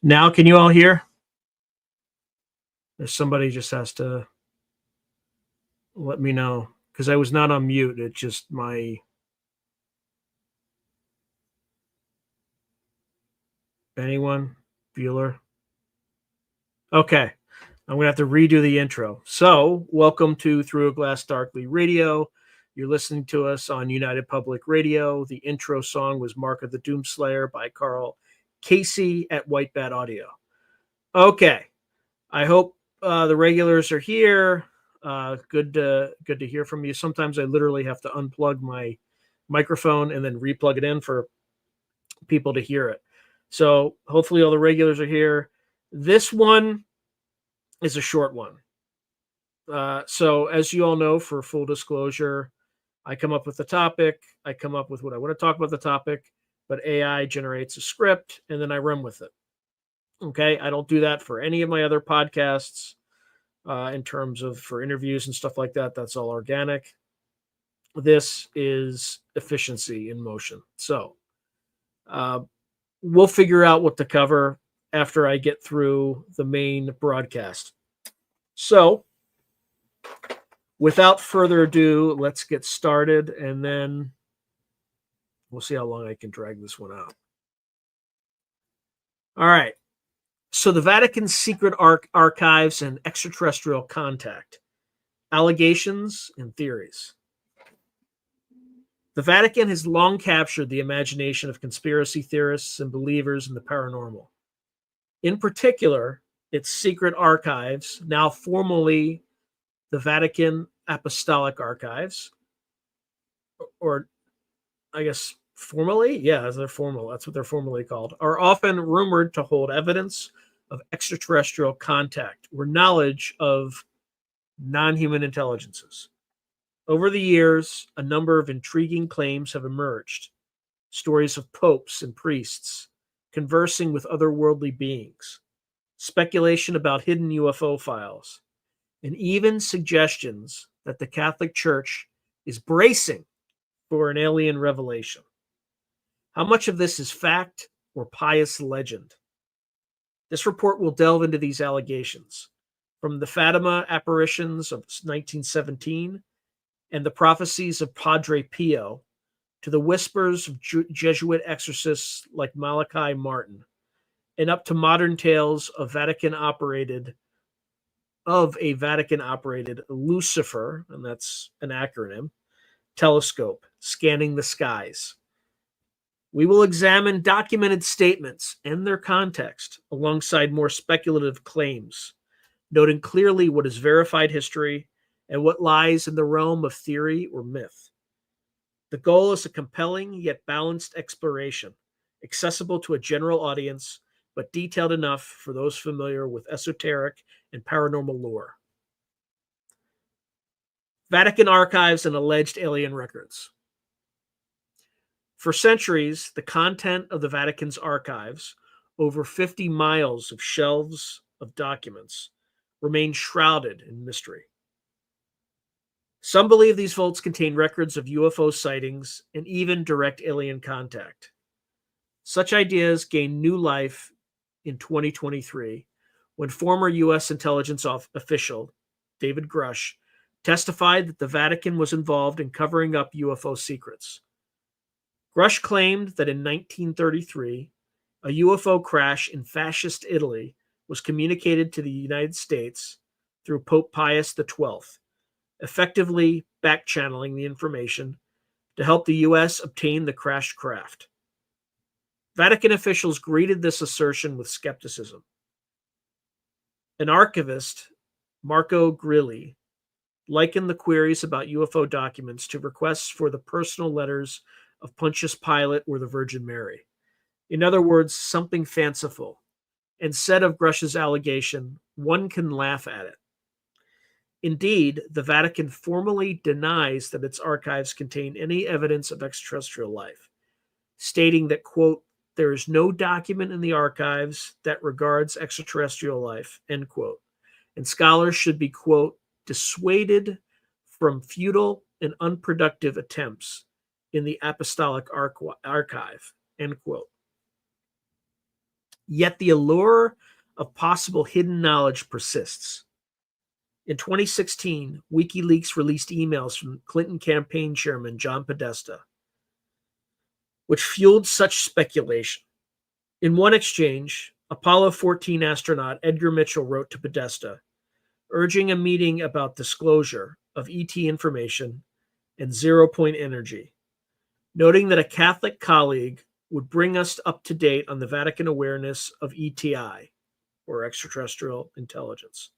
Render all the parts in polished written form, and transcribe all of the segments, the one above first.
Now, can you all hear? If somebody just has to let me know, because I was not on mute. It's just my anyone Bueller. Okay, I'm gonna have to redo the intro. So, welcome to Through a Glass Darkly Radio. You're listening to us on United Public Radio. The intro song was "Mark of the Doomslayer" by Carl Casey at White Bat Audio. Okay, I hope the regulars are here. Good to hear from you. Sometimes I literally have to unplug my microphone and then replug it in for people to hear it. So hopefully all the regulars are here. This one is a short one. So as you all know, for full disclosure, I come up with the topic. I come up with what I want to talk about the topic, but AI generates a script and then I run with it. Okay, I don't do that for any of my other podcasts. In terms of for interviews and stuff like that, that's all organic. This is efficiency in motion. So we'll figure out what to cover after I get through the main broadcast. So without further ado, let's get started, and then we'll see how long I can drag this one out. All right. So the Vatican's secret archives and extraterrestrial contact, allegations and theories. The Vatican has long captured the imagination of conspiracy theorists and believers in the paranormal. In particular, its secret archives, now formally the Vatican Apostolic Archives, or I guess formally, yeah, they're formal. That's what they're formally called, are often rumored to hold evidence of extraterrestrial contact or knowledge of non-human intelligences. Over the years, a number of intriguing claims have emerged. Stories of popes and priests conversing with otherworldly beings, speculation about hidden UFO files, and even suggestions that the Catholic Church is bracing for an alien revelation. How much of this is fact or pious legend? This report will delve into these allegations, from the Fatima apparitions of 1917 and the prophecies of Padre Pio to the whispers of Jesuit exorcists like Malachi Martin, and up to modern tales of a Vatican-operated Lucifer, and that's an acronym, telescope scanning the skies. We will examine documented statements and their context alongside more speculative claims, noting clearly what is verified history and what lies in the realm of theory or myth. The goal is a compelling yet balanced exploration, accessible to a general audience, but detailed enough for those familiar with esoteric and paranormal lore. Vatican archives and alleged alien records. For centuries, the content of the Vatican's archives, over 50 miles of shelves of documents, remained shrouded in mystery. Some believe these vaults contain records of UFO sightings and even direct alien contact. Such ideas gained new life in 2023 when former U.S. intelligence official David Grush testified that the Vatican was involved in covering up UFO secrets. Grush claimed that in 1933, a UFO crash in fascist Italy was communicated to the United States through Pope Pius XII, effectively back-channeling the information to help the U.S. obtain the crashed craft. Vatican officials greeted this assertion with skepticism. An archivist, Marco Grilli, likened the queries about UFO documents to requests for the personal letters of Pontius Pilate or the Virgin Mary. In other words, something fanciful. Instead of Grush's allegation, one can laugh at it. Indeed, the Vatican formally denies that its archives contain any evidence of extraterrestrial life, stating that, quote, there is no document in the archives that regards extraterrestrial life, end quote, and scholars should be, quote, dissuaded from futile and unproductive attempts in the Apostolic Archive, end quote. Yet the allure of possible hidden knowledge persists. In 2016, WikiLeaks released emails from Clinton campaign chairman John Podesta, which fueled such speculation. In one exchange, Apollo 14 astronaut Edgar Mitchell wrote to Podesta, urging a meeting about disclosure of ET information and zero-point energy, noting that a Catholic colleague would bring us up to date on the Vatican awareness of ETI, or extraterrestrial intelligence.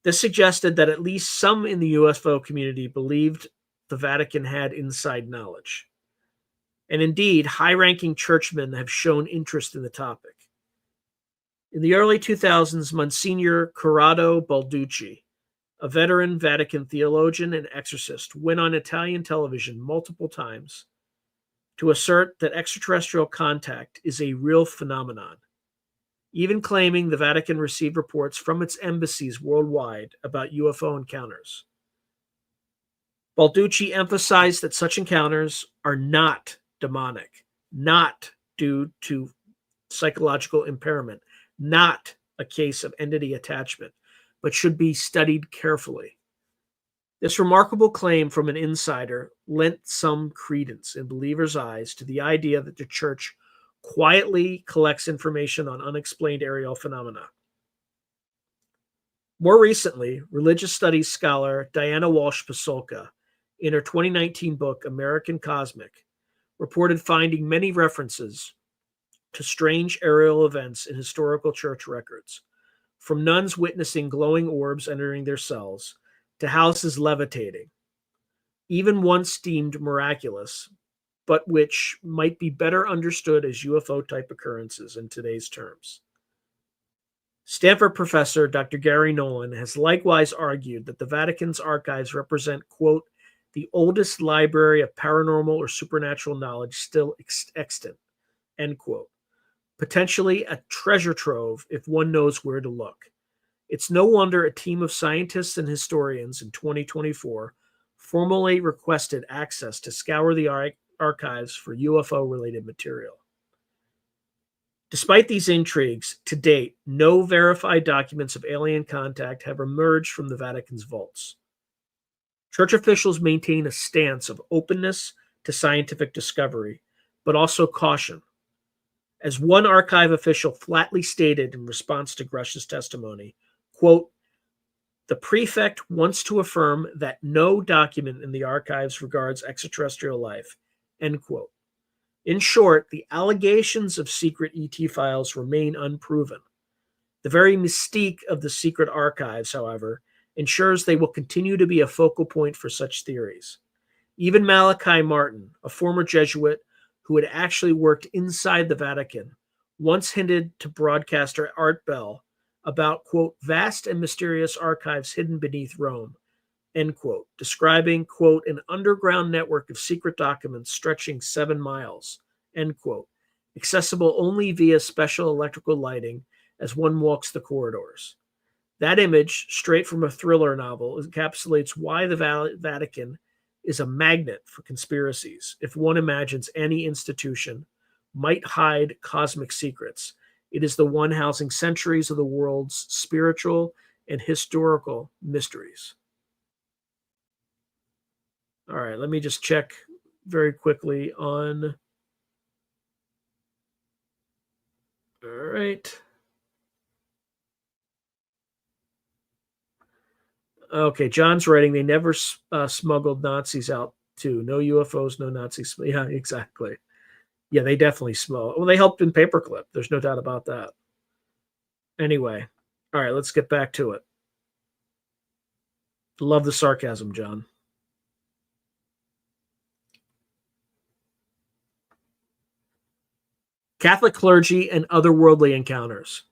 This suggested that at least some in the UFO community believed the Vatican had inside knowledge. And indeed, high-ranking churchmen have shown interest in the topic. In the early 2000s, Monsignor Corrado Balducci, a veteran Vatican theologian and exorcist, went on Italian television multiple times to assert that extraterrestrial contact is a real phenomenon, even claiming the Vatican received reports from its embassies worldwide about UFO encounters. Balducci emphasized that such encounters are not demonic, not due to psychological impairment, not a case of entity attachment, but should be studied carefully. This remarkable claim from an insider lent some credence in believers' eyes to the idea that the church quietly collects information on unexplained aerial phenomena. More recently, religious studies scholar Diana Walsh-Pasulka, in her 2019 book, American Cosmic, reported finding many references to strange aerial events in historical church records, from nuns witnessing glowing orbs entering their cells to houses levitating, even once deemed miraculous, but which might be better understood as UFO-type occurrences in today's terms. Stanford professor Dr. Gary Nolan has likewise argued that the Vatican's archives represent, quote, the oldest library of paranormal or supernatural knowledge still extant, end quote. Potentially a treasure trove if one knows where to look. It's no wonder a team of scientists and historians in 2024 formally requested access to scour the archives for UFO-related material. Despite these intrigues, to date, no verified documents of alien contact have emerged from the Vatican's vaults. Church officials maintain a stance of openness to scientific discovery, but also caution. As one archive official flatly stated in response to Grush's testimony, quote, the prefect wants to affirm that no document in the archives regards extraterrestrial life, end quote. In short, the allegations of secret ET files remain unproven. The very mystique of the secret archives, however, ensures they will continue to be a focal point for such theories. Even Malachi Martin, a former Jesuit who had actually worked inside the Vatican, once hinted to broadcaster Art Bell about, quote, vast and mysterious archives hidden beneath Rome, end quote, describing, quote, an underground network of secret documents stretching 7 miles, end quote, accessible only via special electrical lighting as one walks the corridors. That image, straight from a thriller novel, encapsulates why the Vatican is a magnet for conspiracies. If one imagines any institution might hide cosmic secrets, it is the one housing centuries of the world's spiritual and historical mysteries. All right, let me just check very quickly on. All right. Okay, John's writing, they never smuggled Nazis out too. No UFOs, no Nazis. Yeah, exactly. Yeah, they definitely smuggled. Well, they helped in Paperclip. There's no doubt about that. Anyway, all right, let's get back to it. Love the sarcasm, John. Catholic clergy and otherworldly encounters.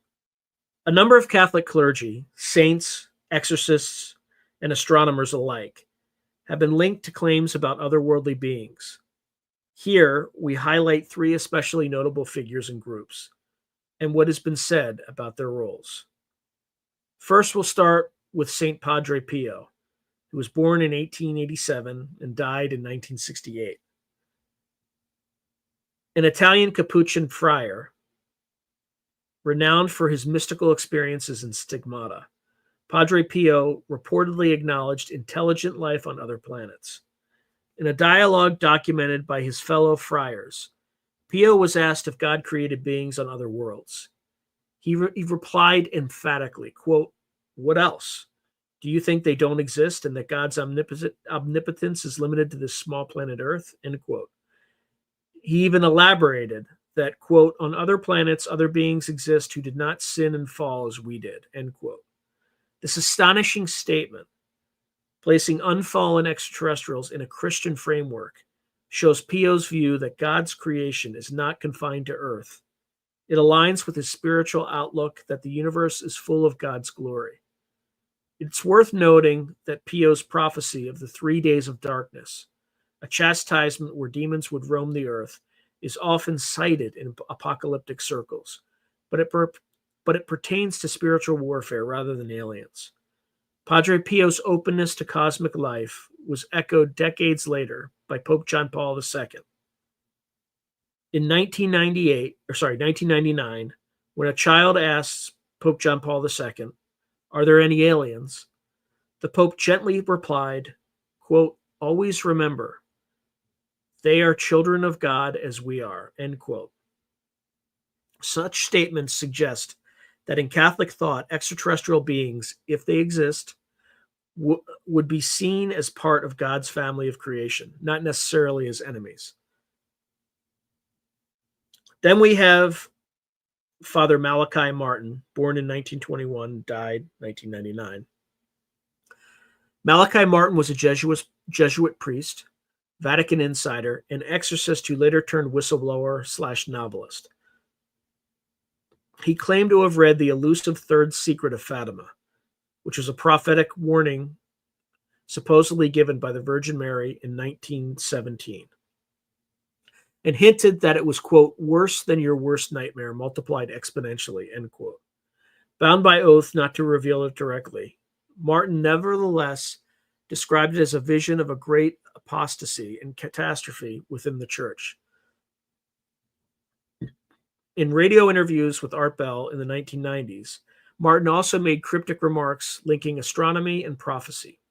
A number of Catholic clergy, saints, exorcists, and astronomers alike, have been linked to claims about otherworldly beings. Here, we highlight 3 especially notable figures and groups, and what has been said about their roles. First, we'll start with St. Padre Pio, who was born in 1887 and died in 1968. An Italian Capuchin friar, renowned for his mystical experiences in stigmata. Padre Pio reportedly acknowledged intelligent life on other planets. In a dialogue documented by his fellow friars, Pio was asked if God created beings on other worlds. He replied emphatically, quote, "What else? Do you think they don't exist and that God's omnipotence is limited to this small planet Earth?" End quote. He even elaborated that, quote, "On other planets, other beings exist who did not sin and fall as we did," end quote. This astonishing statement, placing unfallen extraterrestrials in a Christian framework, shows Pio's view that God's creation is not confined to Earth. It aligns with his spiritual outlook that the universe is full of God's glory. It's worth noting that Pio's prophecy of the 3 days of darkness, a chastisement where demons would roam the earth, is often cited in apocalyptic circles, but it pertains to spiritual warfare rather than aliens. Padre Pio's openness to cosmic life was echoed decades later by Pope John Paul II. In 1999, when a child asks Pope John Paul II, "Are there any aliens?" the Pope gently replied, quote, "Always remember, they are children of God as we are," end quote. Such statements suggest that in Catholic thought, extraterrestrial beings, if they exist, would be seen as part of God's family of creation, not necessarily as enemies. Then we have Father Malachi Martin, born in 1921, died 1999. Malachi Martin was a Jesuit priest, Vatican insider, and exorcist who later turned whistleblower/novelist. He claimed to have read the elusive third secret of Fatima, which was a prophetic warning supposedly given by the Virgin Mary in 1917, and hinted that it was, quote, "worse than your worst nightmare, multiplied exponentially," end quote. Bound by oath not to reveal it directly, Martin nevertheless described it as a vision of a great apostasy and catastrophe within the church. In radio interviews with Art Bell in the 1990s, Martin also made cryptic remarks linking astronomy and prophecy.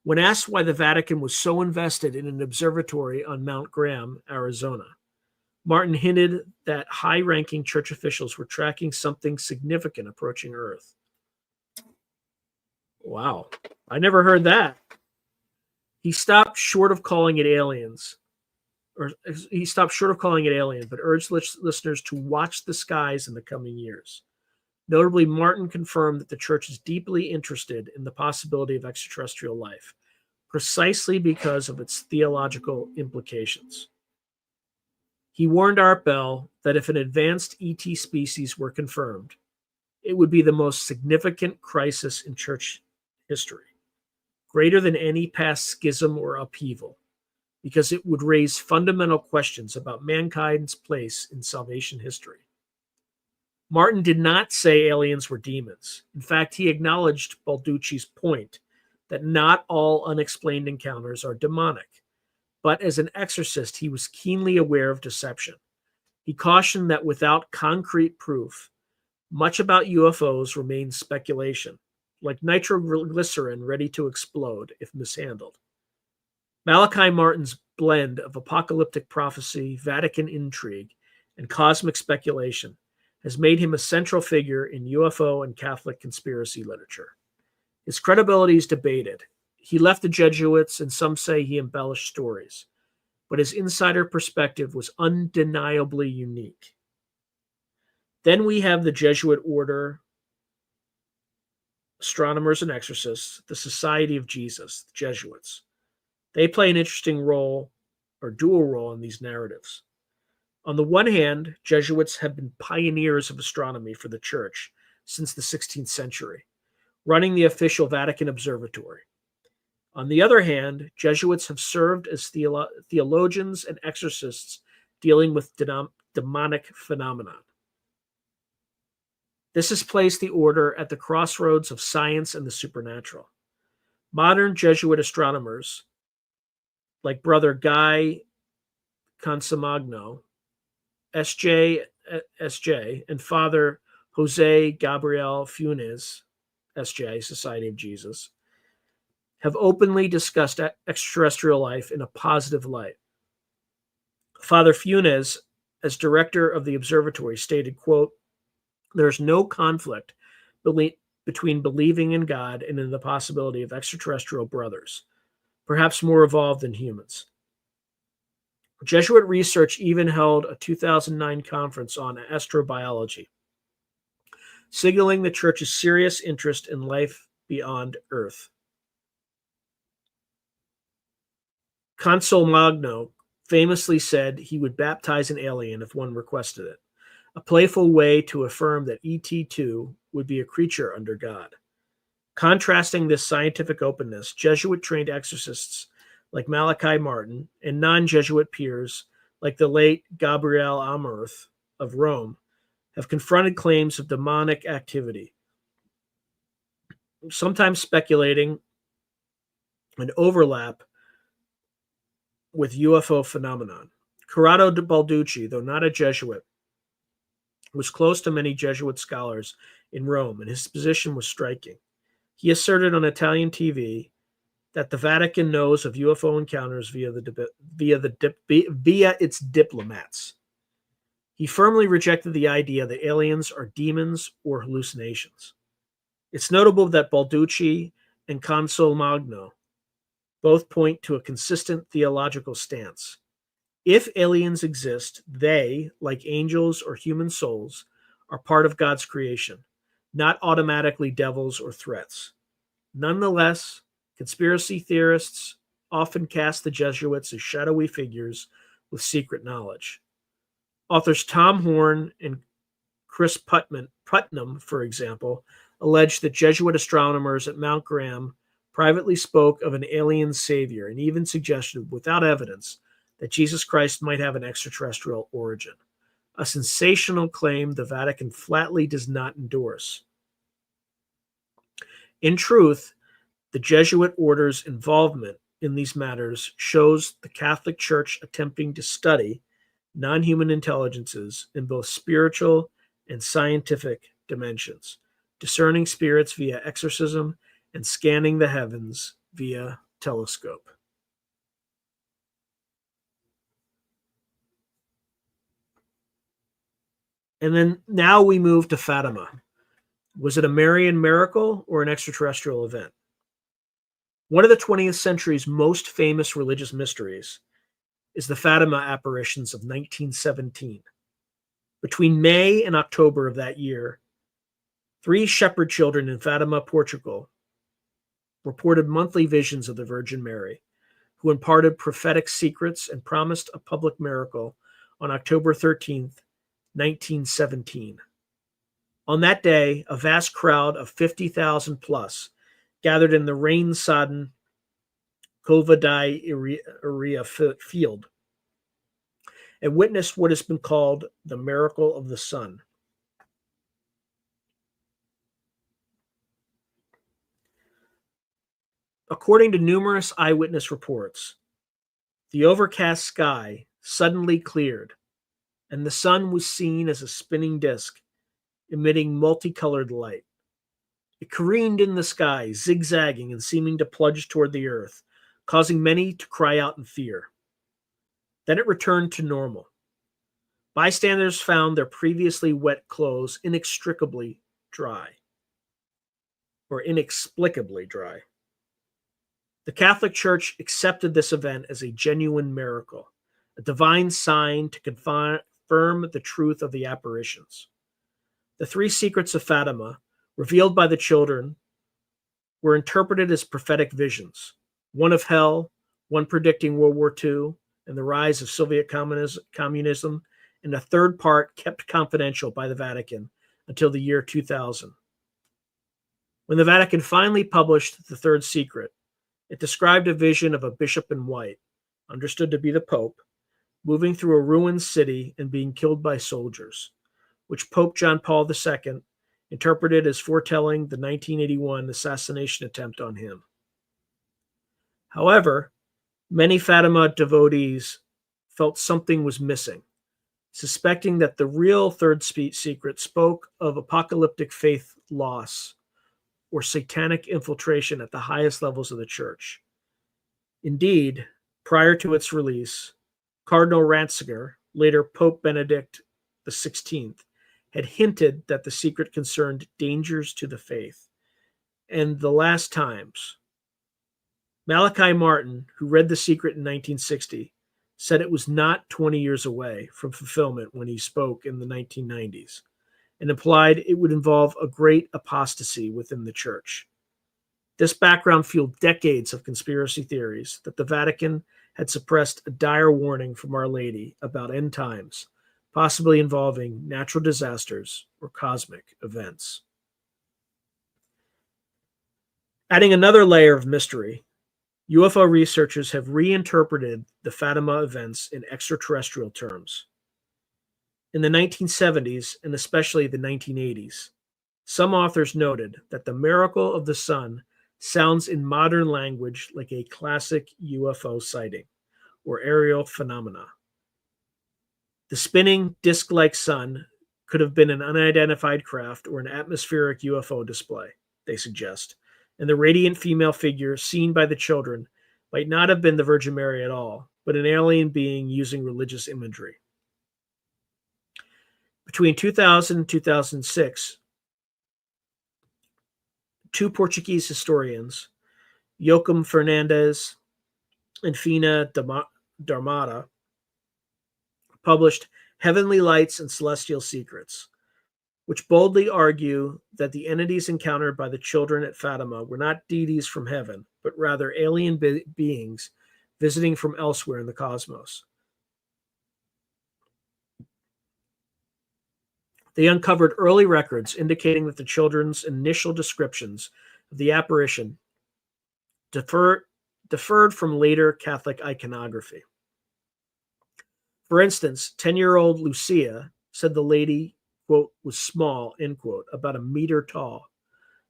When asked why the Vatican was so invested in an observatory on Mount Graham, Arizona, Martin hinted that high-ranking church officials were tracking something significant approaching Earth. Wow, I never heard that. He stopped short of calling it aliens, but urged listeners to watch the skies in the coming years. Notably, Martin confirmed that the church is deeply interested in the possibility of extraterrestrial life, precisely because of its theological implications. He warned Art Bell that if an advanced ET species were confirmed, it would be the most significant crisis in church history, greater than any past schism or upheaval, because it would raise fundamental questions about mankind's place in salvation history. Martin did not say aliens were demons. In fact, he acknowledged Balducci's point that not all unexplained encounters are demonic, but as an exorcist, he was keenly aware of deception. He cautioned that without concrete proof, much about UFOs remains speculation, like nitroglycerin ready to explode if mishandled. Malachi Martin's blend of apocalyptic prophecy, Vatican intrigue, and cosmic speculation has made him a central figure in UFO and Catholic conspiracy literature. His credibility is debated. He left the Jesuits, and some say he embellished stories, but his insider perspective was undeniably unique. Then we have the Jesuit order, astronomers and exorcists, the Society of Jesus, the Jesuits. They play an interesting role, or dual role, in these narratives. On the one hand, Jesuits have been pioneers of astronomy for the Church since the 16th century, running the official Vatican Observatory. On the other hand, Jesuits have served as theologians and exorcists dealing with demonic phenomena. This has placed the order at the crossroads of science and the supernatural. Modern Jesuit astronomers, like Brother Guy Consamagno, S.J. S.J., and Father Jose Gabriel Funes, S.J., Society of Jesus, have openly discussed extraterrestrial life in a positive light. Father Funes, as director of the observatory, stated, quote, "There is no conflict between believing in God and in the possibility of extraterrestrial brothers, perhaps more evolved than humans." Jesuit research even held a 2009 conference on astrobiology, signaling the Church's serious interest in life beyond Earth. Consul Magno famously said he would baptize an alien if one requested it, a playful way to affirm that ET too would be a creature under God. Contrasting this scientific openness, Jesuit-trained exorcists like Malachi Martin and non-Jesuit peers like the late Gabriel Amorth of Rome have confronted claims of demonic activity, sometimes speculating an overlap with UFO phenomenon. Corrado de Balducci, though not a Jesuit, was close to many Jesuit scholars in Rome, and his position was striking. He asserted on Italian TV that the Vatican knows of UFO encounters via its diplomats. He firmly rejected the idea that aliens are demons or hallucinations. It's notable that Balducci and Consul Magno both point to a consistent theological stance. If aliens exist, they, like angels or human souls, are part of God's creation, not automatically devils or threats. Nonetheless, conspiracy theorists often cast the Jesuits as shadowy figures with secret knowledge. Authors Tom Horn and Chris Putnam, for example, allege that Jesuit astronomers at Mount Graham privately spoke of an alien savior and even suggested, without evidence, that Jesus Christ might have an extraterrestrial origin, a sensational claim the Vatican flatly does not endorse. In truth, the Jesuit order's involvement in these matters shows the Catholic Church attempting to study non-human intelligences in both spiritual and scientific dimensions, discerning spirits via exorcism and scanning the heavens via telescope. And then now we move to Fatima. Was it a Marian miracle or an extraterrestrial event? One of the 20th century's most famous religious mysteries is the Fatima apparitions of 1917. Between May and October of that year, 3 shepherd children in Fatima, Portugal, reported monthly visions of the Virgin Mary, who imparted prophetic secrets and promised a public miracle on October 13th, 1917. On that day, a vast crowd of 50,000 plus gathered in the rain-sodden Cova da Iria field and witnessed what has been called the miracle of the sun. According to numerous eyewitness reports, the overcast sky suddenly cleared, and the sun was seen as a spinning disk, emitting multicolored light. It careened in the sky, zigzagging and seeming to plunge toward the earth, causing many to cry out in fear. Then it returned to normal. Bystanders found their previously wet clothes inexplicably dry. The Catholic Church accepted this event as a genuine miracle, a divine sign to confirm the truth of the apparitions. The 3 secrets of Fatima, revealed by the children, were interpreted as prophetic visions, one of hell, one predicting World War II and the rise of Soviet communism, and a third part kept confidential by the Vatican until the year 2000. When the Vatican finally published the third secret, it described a vision of a bishop in white, understood to be the Pope, moving through a ruined city and being killed by soldiers, which Pope John Paul II interpreted as foretelling the 1981 assassination attempt on him. However, many Fatima devotees felt something was missing. suspecting that the real third secret spoke of apocalyptic faith loss or satanic infiltration at the highest levels of the church. Indeed, prior to its release, Cardinal Ratzinger, later Pope Benedict XVI, had hinted that the secret concerned dangers to the faith. And the last times, Malachi Martin, who read The Secret in 1960, said it was not 20 years away from fulfillment when he spoke in the 1990s, and implied it would involve a great apostasy within the church. This background fueled decades of conspiracy theories that the Vatican had suppressed a dire warning from Our Lady about end times, possibly involving natural disasters or cosmic events. Adding another layer of mystery, UFO researchers have reinterpreted the Fatima events in extraterrestrial terms. In the 1970s, and especially the 1980s, some authors noted that the miracle of the sun sounds in modern language like a classic UFO sighting or aerial phenomena. The spinning disc-like sun could have been an unidentified craft or an atmospheric UFO display, they suggest, and the radiant female figure seen by the children might not have been the Virgin Mary at all, but an alien being using religious imagery. Between 2000 and 2006, two Portuguese historians, Joaquim Fernandes and Fina Darmada, published Heavenly Lights and Celestial Secrets, which boldly argue that the entities encountered by the children at Fatima were not deities from heaven, but rather alien beings visiting from elsewhere in the cosmos. They uncovered early records indicating that the children's initial descriptions of the apparition differed from later Catholic iconography. For instance, 10-year-old Lucia said the lady, quote, was small, end quote, about a meter tall,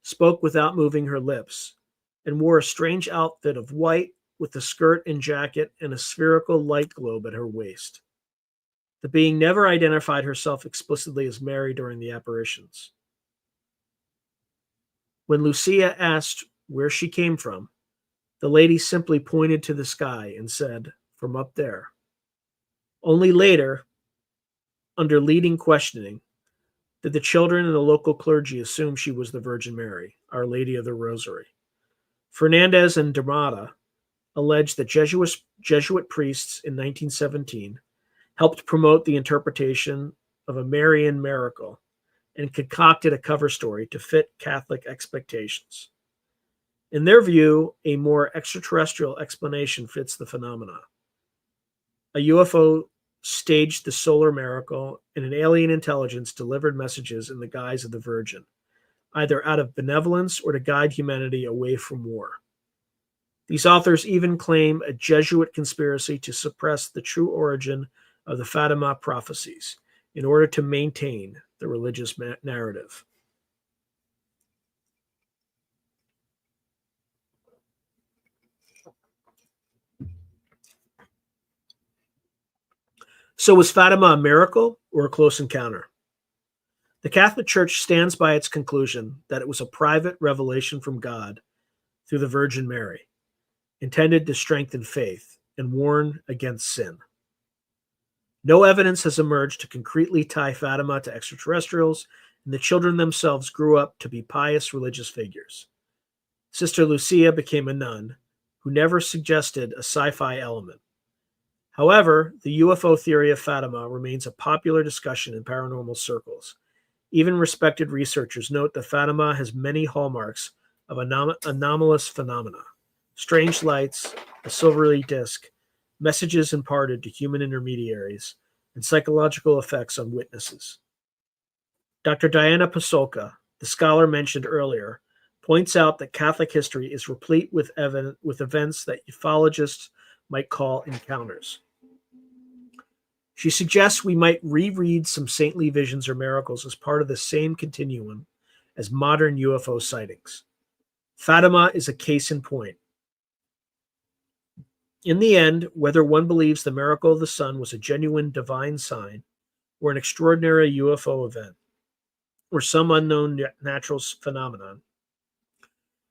spoke without moving her lips, and wore a strange outfit of white with a skirt and jacket and a spherical light globe at her waist. The being never identified herself explicitly as Mary during the apparitions. When Lucia asked where she came from, the lady simply pointed to the sky and said, "From up there." Only later, under leading questioning, did the children and the local clergy assume she was the Virgin Mary, Our Lady of the Rosary. Fernandez and Darmada alleged that Jesuit priests in 1917 helped promote the interpretation of a Marian miracle and concocted a cover story to fit Catholic expectations. In their view, a more extraterrestrial explanation fits the phenomena. A UFO staged the solar miracle, and an alien intelligence delivered messages in the guise of the Virgin, either out of benevolence or to guide humanity away from war. These authors even claim a Jesuit conspiracy to suppress the true origin of the Fatima prophecies in order to maintain the religious narrative. So was Fatima a miracle or a close encounter? The Catholic Church stands by its conclusion that it was a private revelation from God through the Virgin Mary, intended to strengthen faith and warn against sin. No evidence has emerged to concretely tie Fatima to extraterrestrials, and the children themselves grew up to be pious religious figures. Sister Lucia became a nun who never suggested a sci-fi element. However, the UFO theory of Fatima remains a popular discussion in paranormal circles. Even respected researchers note that Fatima has many hallmarks of anomalous phenomena: strange lights, a silvery disk, messages imparted to human intermediaries, and psychological effects on witnesses. Dr. Diana Pasolka, the scholar mentioned earlier, points out that Catholic history is replete with events that ufologists might call encounters. She suggests we might reread some saintly visions or miracles as part of the same continuum as modern UFO sightings. Fatima is a case in point. In the end, whether one believes the miracle of the sun was a genuine divine sign or an extraordinary UFO event, or some unknown natural phenomenon,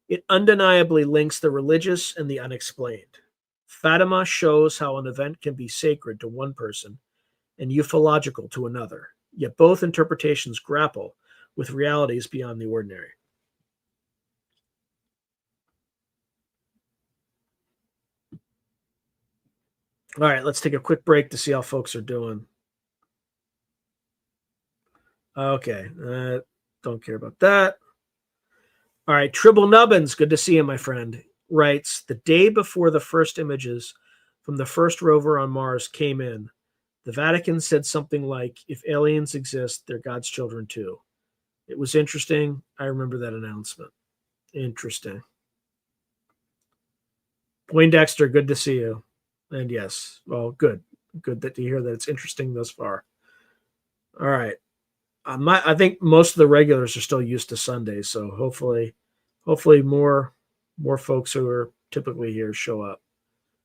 it undeniably links the religious and the unexplained. Fatima shows how an event can be sacred to one person and ufological to another, yet both interpretations grapple with realities beyond the ordinary. All right, let's take a quick break to see how folks are doing. Okay, don't care about that. All right, Tribble Nubbins, good to see you, my friend, writes, the day before the first images from the first rover on Mars came in, the Vatican said something like, if aliens exist, they're God's children too. It was interesting. I remember that announcement. Interesting. Poindexter, good to see you. And yes, well, good. Good that to hear that it's interesting thus far. All right. I think most of the regulars are still used to Sundays, so hopefully more folks who are typically here show up,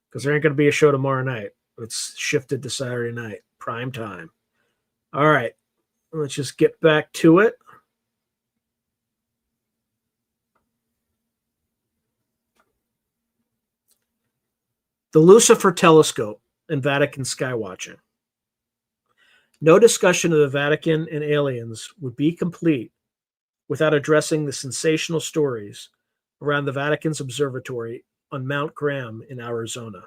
because there ain't going to be a show tomorrow night. It's shifted to Saturday night, prime time. All right, let's just get back to it. The Lucifer telescope and Vatican skywatching. No discussion of the Vatican and aliens would be complete without addressing the sensational stories around the Vatican's observatory on Mount Graham in Arizona,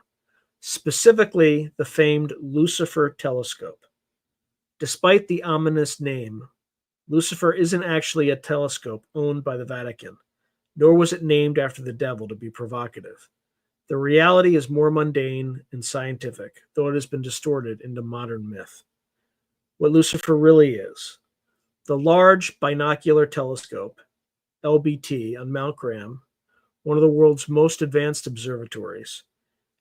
specifically the famed Lucifer telescope. Despite the ominous name, Lucifer isn't actually a telescope owned by the Vatican, nor was it named after the devil to be provocative. The reality is more mundane and scientific, though it has been distorted into modern myth. What Lucifer really is: the Large Binocular Telescope, LBT, on Mount Graham, one of the world's most advanced observatories,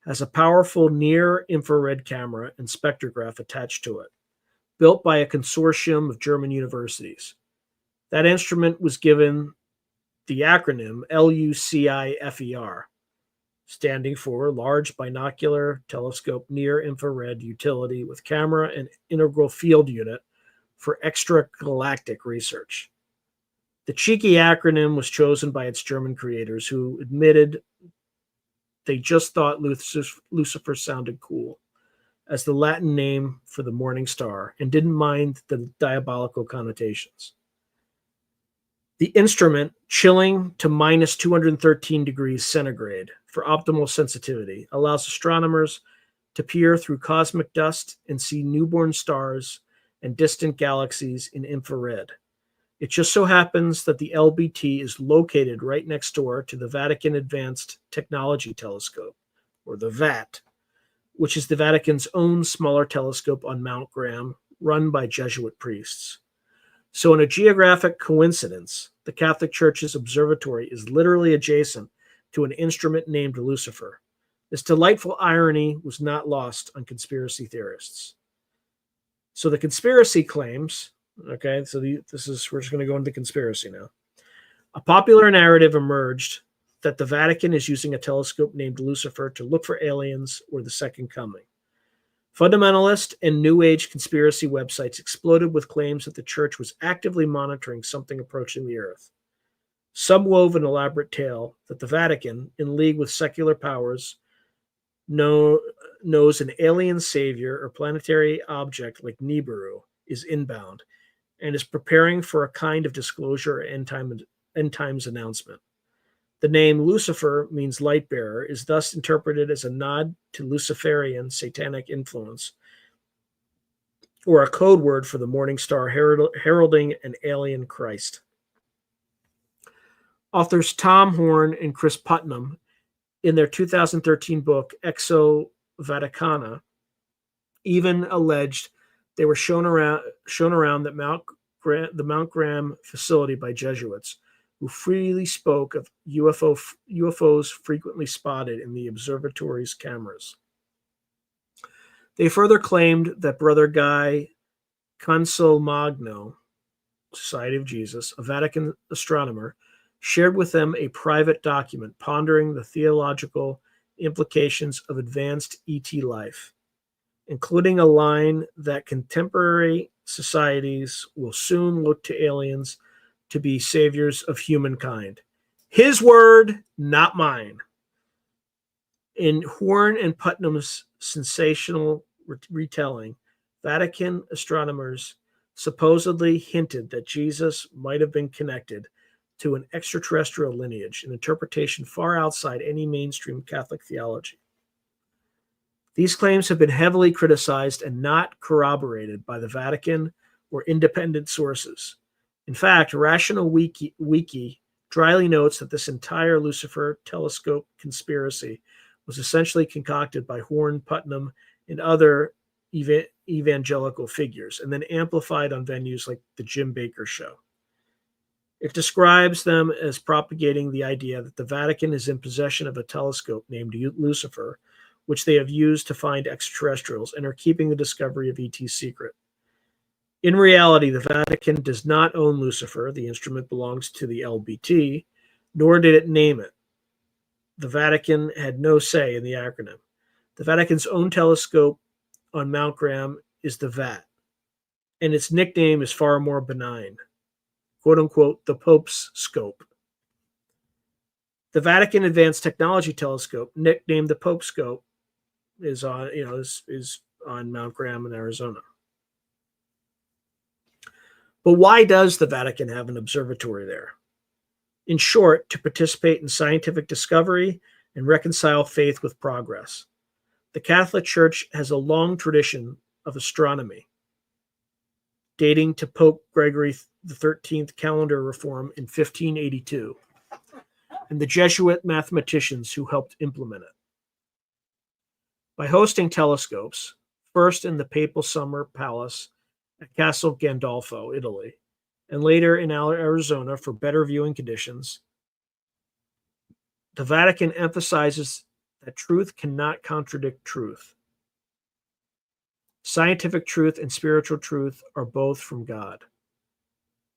has a powerful near-infrared camera and spectrograph attached to it, built by a consortium of German universities. That instrument was given the acronym LUCIFER, standing for Large Binocular Telescope Near-Infrared Utility with Camera and Integral Field Unit for Extragalactic Research. The cheeky acronym was chosen by its German creators, who admitted they just thought Lucifer sounded cool as the Latin name for the morning star and didn't mind the diabolical connotations. The instrument, chilling to minus 213 degrees centigrade for optimal sensitivity, allows astronomers to peer through cosmic dust and see newborn stars and distant galaxies in infrared. It just so happens that the LBT is located right next door to the Vatican Advanced Technology Telescope, or the VAT, which is the Vatican's own smaller telescope on Mount Graham, run by Jesuit priests. So in a geographic coincidence, the Catholic Church's observatory is literally adjacent to an instrument named Lucifer. This delightful irony was not lost on conspiracy theorists. So the conspiracy claims, okay, so we're just going to go into conspiracy now. A popular narrative emerged that the Vatican is using a telescope named Lucifer to look for aliens or the second coming. Fundamentalist and New Age conspiracy websites exploded with claims that the church was actively monitoring something approaching the earth. Some wove an elaborate tale that the Vatican, in league with secular powers, knows an alien savior or planetary object like Nibiru is inbound and is preparing for a kind of disclosure or end times announcement. The name Lucifer means light bearer, is thus interpreted as a nod to Luciferian satanic influence, or a code word for the morning star heralding an alien Christ. Authors Tom Horn and Chris Putnam, in their 2013 book Exo Vaticana, even alleged they were shown around the Mount Graham facility by Jesuits, who freely spoke of UFOs frequently spotted in the observatory's cameras. They further claimed that Brother Guy Consolmagno, Society of Jesus, a Vatican astronomer, shared with them a private document pondering the theological implications of advanced ET life, including a line that contemporary societies will soon look to aliens to be saviors of humankind. His word, not mine. In Horn and Putnam's sensational retelling, Vatican astronomers supposedly hinted that Jesus might have been connected to an extraterrestrial lineage, an interpretation far outside any mainstream Catholic theology. These claims have been heavily criticized and not corroborated by the Vatican or independent sources. In fact, Rational Wiki dryly notes that this entire Lucifer telescope conspiracy was essentially concocted by Horn, Putnam, and other evangelical figures, and then amplified on venues like the Jim Bakker Show. It describes them as propagating the idea that the Vatican is in possession of a telescope named Lucifer, which they have used to find extraterrestrials, and are keeping the discovery of ET secret. In reality, the Vatican does not own Lucifer. The instrument belongs to the LBT, nor did it name it. The Vatican had no say in the acronym. The Vatican's own telescope on Mount Graham is the VAT, and its nickname is far more benign, quote unquote, the Pope's scope. The Vatican Advanced Technology Telescope, nicknamed the Pope Scope, is on Mount Graham in Arizona. But why does the Vatican have an observatory there? In short, to participate in scientific discovery and reconcile faith with progress. The Catholic Church has a long tradition of astronomy, dating to Pope Gregory XIII calendar reform in 1582, and the Jesuit mathematicians who helped implement it. By hosting telescopes, first in the Papal Summer Palace at Castle Gandolfo, Italy, and later in Arizona for better viewing conditions, the Vatican emphasizes that truth cannot contradict truth. Scientific truth and spiritual truth are both from God.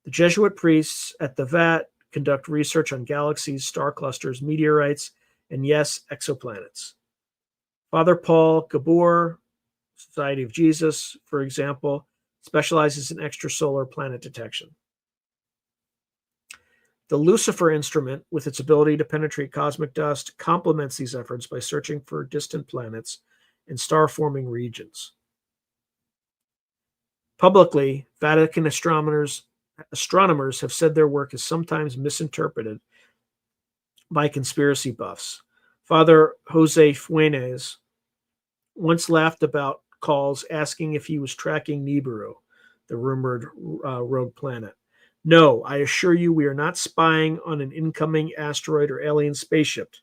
The Jesuit priests at the VAT conduct research on galaxies, star clusters, meteorites, and yes, exoplanets. Father Paul Gabor, Society of Jesus, for example, specializes in extrasolar planet detection. The Lucifer instrument, with its ability to penetrate cosmic dust, complements these efforts by searching for distant planets and star-forming regions. Publicly, Vatican astronomers have said their work is sometimes misinterpreted by conspiracy buffs. Father Jose Funes once laughed about calls asking if he was tracking Nibiru, the rumored rogue planet. No, I assure you we are not spying on an incoming asteroid or alien spaceship.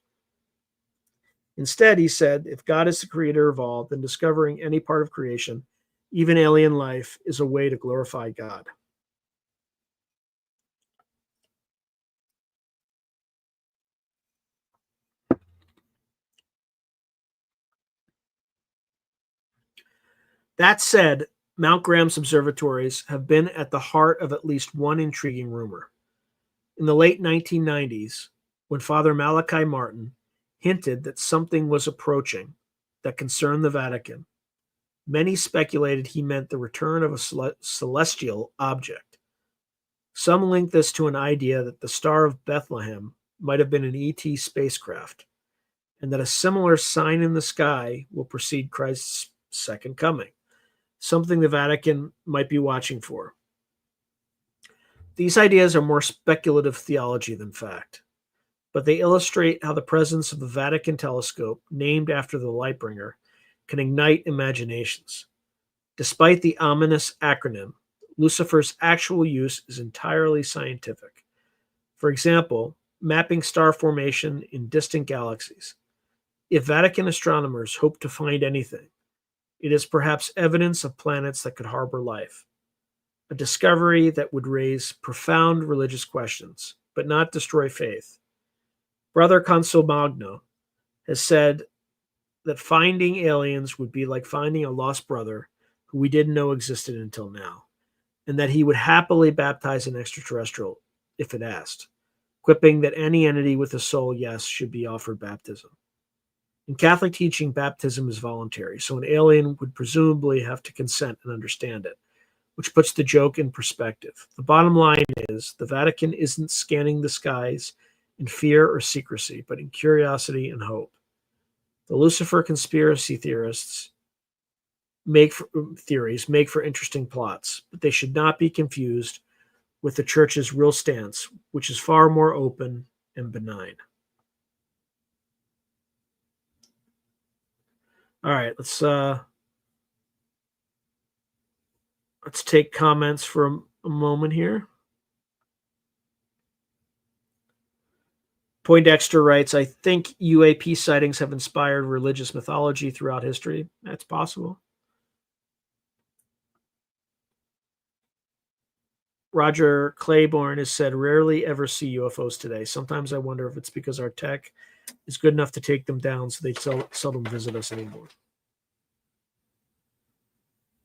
Instead, he said, if God is the creator of all, then discovering any part of creation, even alien life, is a way to glorify God. That said, Mount Graham's observatories have been at the heart of at least one intriguing rumor. In the late 1990s, when Father Malachi Martin hinted that something was approaching that concerned the Vatican, many speculated he meant the return of a celestial object. Some linked this to an idea that the Star of Bethlehem might have been an ET spacecraft, and that a similar sign in the sky will precede Christ's second coming, something the Vatican might be watching for. These ideas are more speculative theology than fact, but they illustrate how the presence of the Vatican telescope, named after the Lightbringer, can ignite imaginations. Despite the ominous acronym, Lucifer's actual use is entirely scientific. For example, mapping star formation in distant galaxies. If Vatican astronomers hope to find anything, it is perhaps evidence of planets that could harbor life, a discovery that would raise profound religious questions, but not destroy faith. Brother Consolmagno has said that finding aliens would be like finding a lost brother who we didn't know existed until now, and that he would happily baptize an extraterrestrial if it asked, quipping that any entity with a soul, yes, should be offered baptism. In Catholic teaching, baptism is voluntary, so an alien would presumably have to consent and understand it, which puts the joke in perspective. The bottom line is the Vatican isn't scanning the skies in fear or secrecy, but in curiosity and hope. The Lucifer conspiracy theories make for interesting plots, but they should not be confused with the church's real stance, which is far more open and benign. All right, let's take comments for a moment here. Poindexter writes, I think UAP sightings have inspired religious mythology throughout history. That's possible. Roger Claiborne has said, rarely ever see UFOs today. Sometimes I wonder if it's because our tech is good enough to take them down, so they seldom visit us anymore.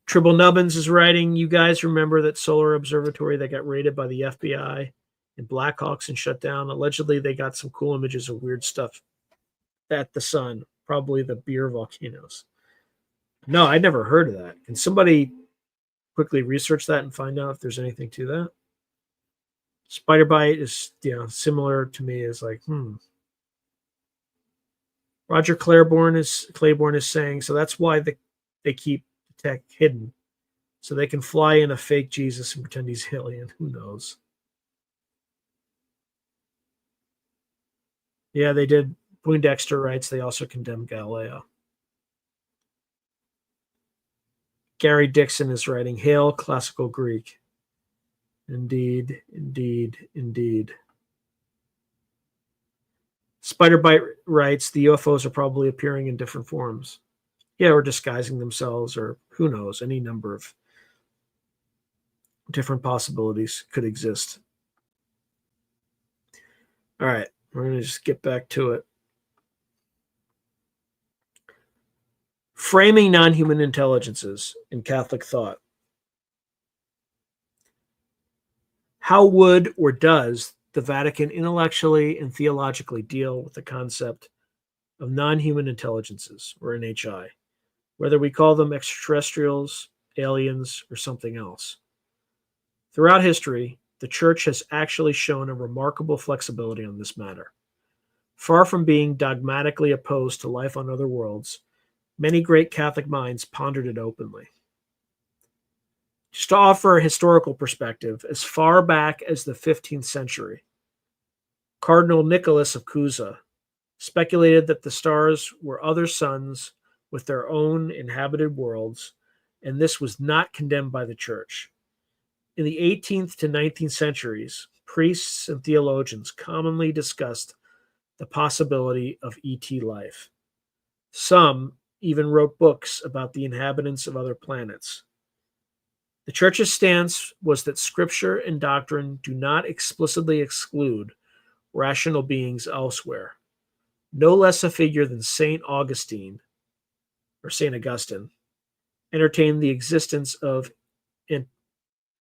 Tribble Nubbins is writing, you guys remember that solar observatory that got raided by the FBI and Blackhawks and shut down? Allegedly, they got some cool images of weird stuff at the sun, probably the beer volcanoes. No, I never heard of that. Can somebody quickly research that and find out if there's anything to that? Spider bite is, similar to me as like, Roger Claiborne is saying, so that's why they keep the tech hidden, so they can fly in a fake Jesus and pretend he's alien. Who knows? Yeah, they did. Poindexter writes they also condemned Galileo. Gary Dixon is writing, hail classical Greek. Indeed, indeed, indeed. Spiderbite writes, the UFOs are probably appearing in different forms. Yeah, or disguising themselves, or who knows, any number of different possibilities could exist. All right, we're going to just get back to it. Framing non-human intelligences in Catholic thought. How would or does the Vatican intellectually and theologically deal with the concept of non-human intelligences, or NHI, whether we call them extraterrestrials, aliens, or something else? Throughout history, the Church has actually shown a remarkable flexibility on this matter. Far from being dogmatically opposed to life on other worlds, many great Catholic minds pondered it openly. Just to offer a historical perspective, as far back as the 15th century, Cardinal Nicholas of Cusa speculated that the stars were other suns with their own inhabited worlds, and this was not condemned by the Church. In the 18th to 19th centuries, priests and theologians commonly discussed the possibility of ET life. Some even wrote books about the inhabitants of other planets. The Church's stance was that Scripture and doctrine do not explicitly exclude rational beings elsewhere. No less a figure than St. Augustine, or St. Augustine, entertained the existence of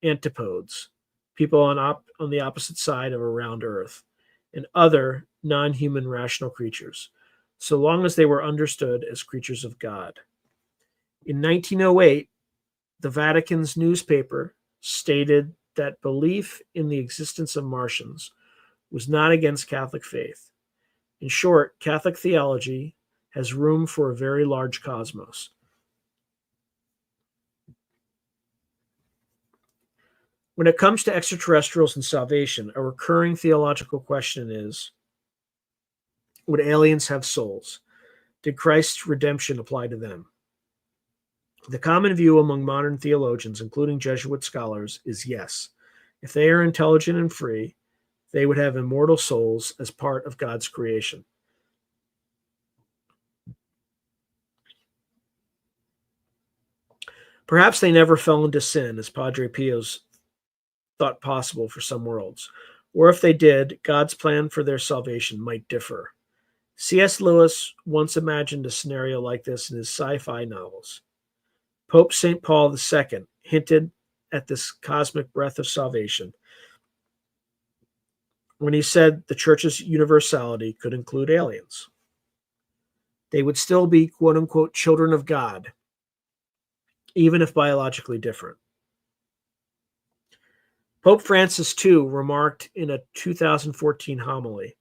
antipodes, people on the opposite side of a round earth, and other non-human rational creatures, so long as they were understood as creatures of God. In 1908, the Vatican's newspaper stated that belief in the existence of Martians was not against Catholic faith. In short, Catholic theology has room for a very large cosmos. When it comes to extraterrestrials and salvation, a recurring theological question is, would aliens have souls? Did Christ's redemption apply to them? The common view among modern theologians, including Jesuit scholars, is yes. If they are intelligent and free, they would have immortal souls as part of God's creation. Perhaps they never fell into sin, as Padre Pio's thought possible for some worlds. Or if they did, God's plan for their salvation might differ. C.S. Lewis once imagined a scenario like this in his sci-fi novels. Pope St. Paul II hinted at this cosmic breath of salvation when he said the Church's universality could include aliens. They would still be, quote-unquote, children of God, even if biologically different. Pope Francis, too, remarked in a 2014 homily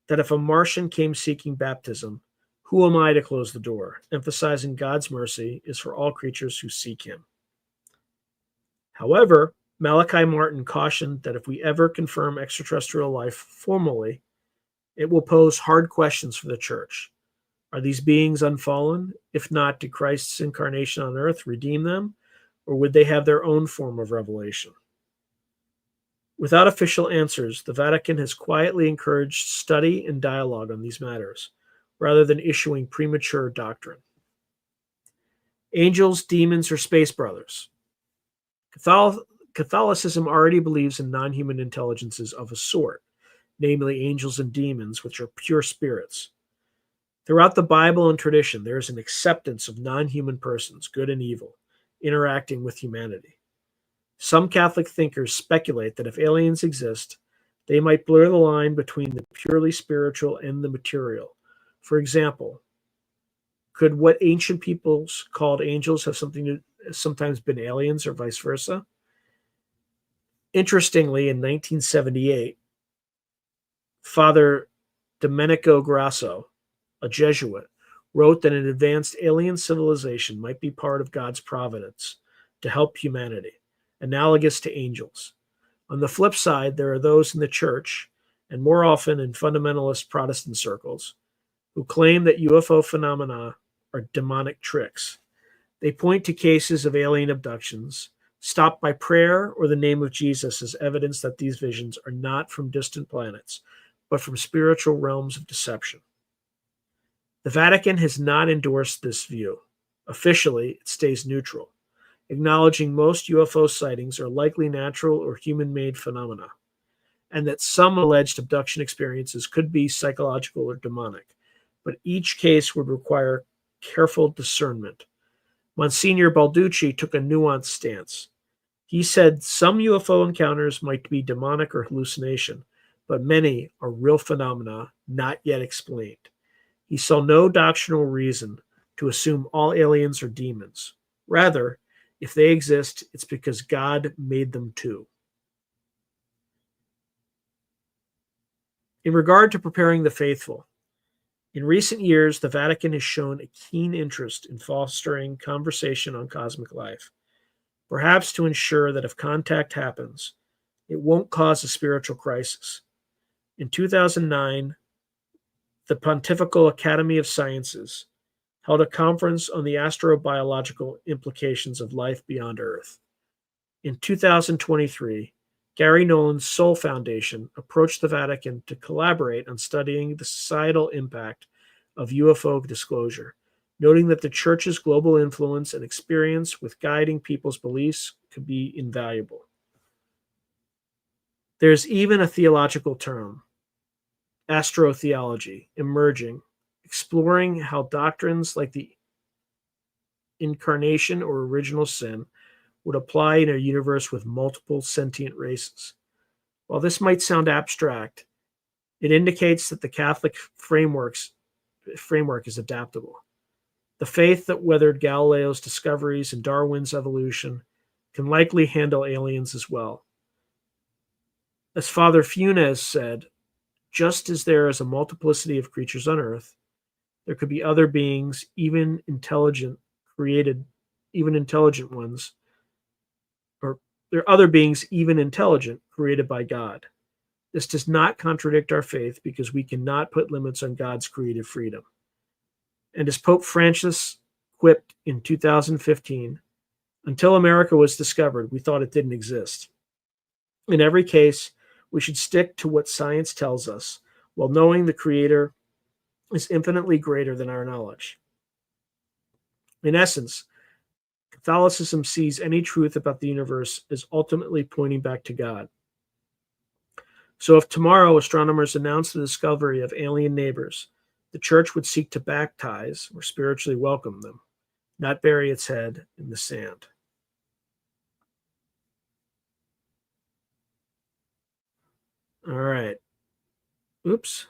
that if a Martian came seeking baptism, who am I to close the door? Emphasizing God's mercy is for all creatures who seek him. However, Malachi Martin cautioned that if we ever confirm extraterrestrial life formally, it will pose hard questions for the church. Are these beings unfallen? If not, did Christ's incarnation on earth redeem them? Or would they have their own form of revelation? Without official answers, the Vatican has quietly encouraged study and dialogue on these matters, rather than issuing premature doctrine. Angels, demons, or space brothers. Catholicism already believes in non-human intelligences of a sort, namely angels and demons, which are pure spirits. Throughout the Bible and tradition, there is an acceptance of non-human persons, good and evil, interacting with humanity. Some Catholic thinkers speculate that if aliens exist, they might blur the line between the purely spiritual and the material. For example, could what ancient peoples called angels have sometimes been aliens or vice versa? Interestingly, in 1978, Father Domenico Grasso, a Jesuit, wrote that an advanced alien civilization might be part of God's providence to help humanity, analogous to angels. On the flip side, there are those in the church, and more often in fundamentalist Protestant circles, who claim that UFO phenomena are demonic tricks. They point to cases of alien abductions, stopped by prayer or the name of Jesus as evidence that these visions are not from distant planets, but from spiritual realms of deception. The Vatican has not endorsed this view. Officially, it stays neutral, acknowledging most UFO sightings are likely natural or human-made phenomena, and that some alleged abduction experiences could be psychological or demonic, but each case would require careful discernment. Monsignor Balducci took a nuanced stance. He said some UFO encounters might be demonic or hallucination, but many are real phenomena not yet explained. He saw no doctrinal reason to assume all aliens are demons. Rather, if they exist, it's because God made them too. In regard to preparing the faithful, in recent years, the Vatican has shown a keen interest in fostering conversation on cosmic life, perhaps to ensure that if contact happens, it won't cause a spiritual crisis. In 2009, the Pontifical Academy of Sciences held a conference on the astrobiological implications of life beyond Earth. In 2023, Gary Nolan's Soul Foundation approached the Vatican to collaborate on studying the societal impact of UFO disclosure, noting that the Church's global influence and experience with guiding people's beliefs could be invaluable. There's even a theological term, astrotheology, emerging, exploring how doctrines like the incarnation or original sin would apply in a universe with multiple sentient races. While this might sound abstract, it indicates that the Catholic framework is adaptable. The faith that weathered Galileo's discoveries and Darwin's evolution can likely handle aliens as well. As Father Funes said, just as there is a multiplicity of creatures on Earth, there could be other beings, even intelligent ones, or there are other beings, even intelligent, created by God. This does not contradict our faith because we cannot put limits on God's creative freedom. And as Pope Francis quipped in 2015, until America was discovered, we thought it didn't exist. In every case, we should stick to what science tells us, while knowing the Creator is infinitely greater than our knowledge. In essence, Catholicism sees any truth about the universe as ultimately pointing back to God. So if tomorrow astronomers announce the discovery of alien neighbors, the Church would seek to baptize or spiritually welcome them, not bury its head in the sand. All right. Oops.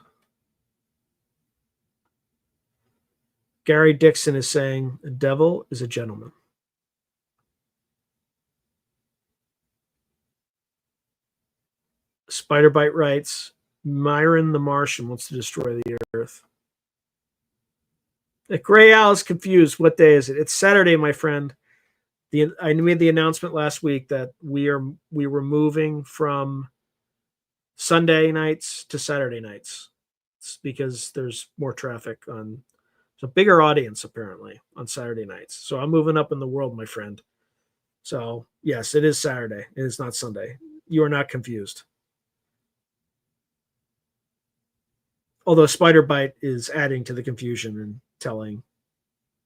Gary Dixon is saying, the devil is a gentleman. Spiderbite writes, Myron the Martian wants to destroy the Earth. The Gray Owl is confused. What day is it? It's Saturday, my friend. I made the announcement last week that we were moving from Sunday nights to Saturday nights. It's because there's more traffic on. It's a bigger audience apparently on Saturday nights. So I'm moving up in the world, my friend. So yes, it is Saturday. It is not Sunday. You are not confused. Although Spiderbite is adding to the confusion and telling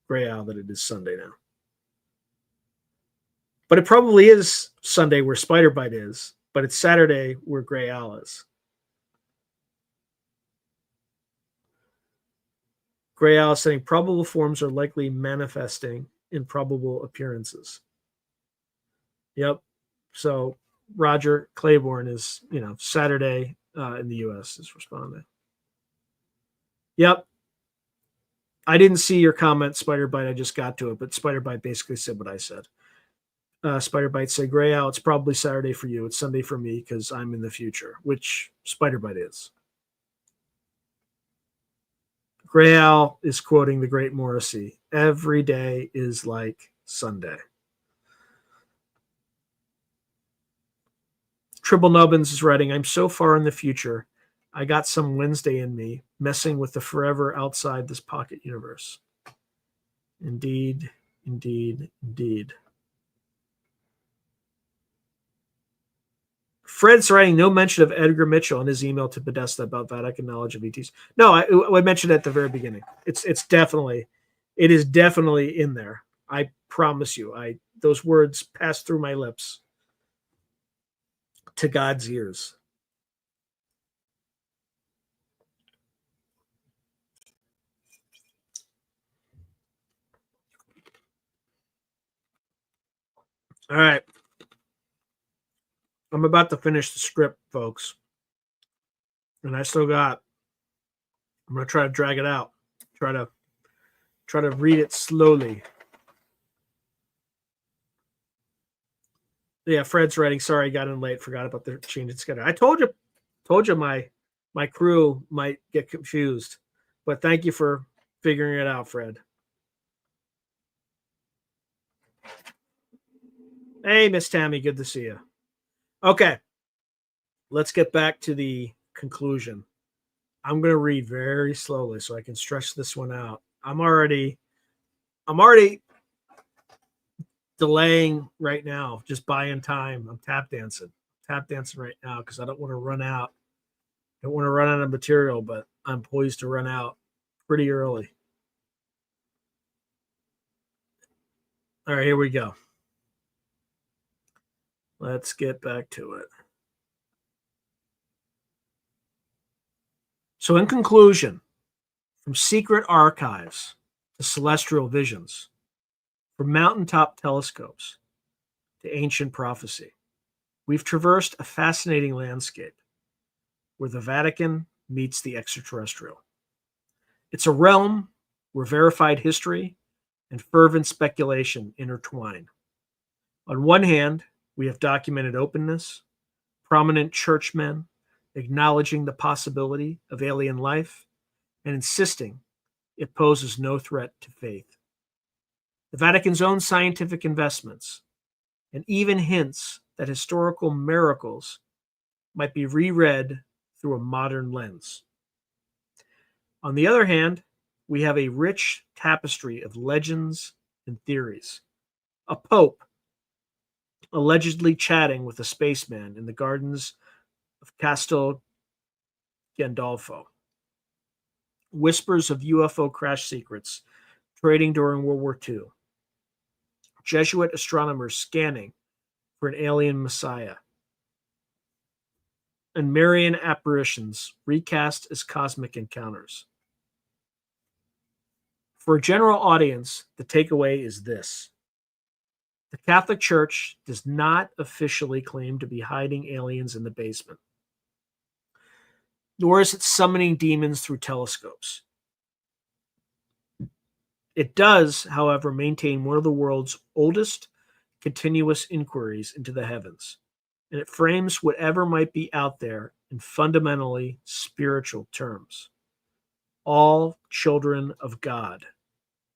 Gray Owl that it is Sunday now. But it probably is Sunday where Spiderbite is, but it's Saturday where Gray Owl is. Gray Owl is saying probable forms are likely manifesting in probable appearances. Yep. So Roger Claiborne is, Saturday in the U.S. is responding. Yep. I didn't see your comment, Spiderbite. I just got to it, but Spiderbite basically said what I said. Spiderbite said, Gray Owl, it's probably Saturday for you. It's Sunday for me because I'm in the future, which Spiderbite is. Gray Owl is quoting the great Morrissey. Every day is like Sunday. Tribble Nubbins is writing, I'm so far in the future. I got some Wednesday in me, messing with the forever outside this pocket universe. Indeed, indeed, indeed. Fred's writing, no mention of Edgar Mitchell in his email to Podesta about Vatican knowledge of ETs. No, I mentioned it at the very beginning. It is definitely in there. I promise you. Those words passed through my lips to God's ears. All right. I'm about to finish the script, folks. And I'm going to try to drag it out. Try to read it slowly. Yeah, Fred's writing, sorry, I got in late, forgot about the change in schedule. I told you my crew might get confused. But thank you for figuring it out, Fred. Hey, Miss Tammy, good to see you. Okay, let's get back to the conclusion. I'm going to read very slowly so I can stretch this one out. I'm already delaying right now, just buying time. I'm tap dancing right now because I don't want to run out. I don't want to run out of material, but I'm poised to run out pretty early. All right, here we go. Let's get back to it. So in conclusion, from secret archives to celestial visions, from mountaintop telescopes to ancient prophecy, we've traversed a fascinating landscape where the Vatican meets the extraterrestrial. It's a realm where verified history and fervent speculation intertwine. On one hand, we have documented openness, prominent churchmen acknowledging the possibility of alien life and insisting it poses no threat to faith. The Vatican's own scientific investments and even hints that historical miracles might be reread through a modern lens. On the other hand, we have a rich tapestry of legends and theories. A pope allegedly chatting with a spaceman in the gardens of Castel Gandolfo. Whispers of UFO crash secrets trading during World War II. Jesuit astronomers scanning for an alien messiah. And Marian apparitions recast as cosmic encounters. For a general audience, the takeaway is this. The Catholic Church does not officially claim to be hiding aliens in the basement, nor is it summoning demons through telescopes. It does, however, maintain one of the world's oldest continuous inquiries into the heavens, and it frames whatever might be out there in fundamentally spiritual terms. All children of God,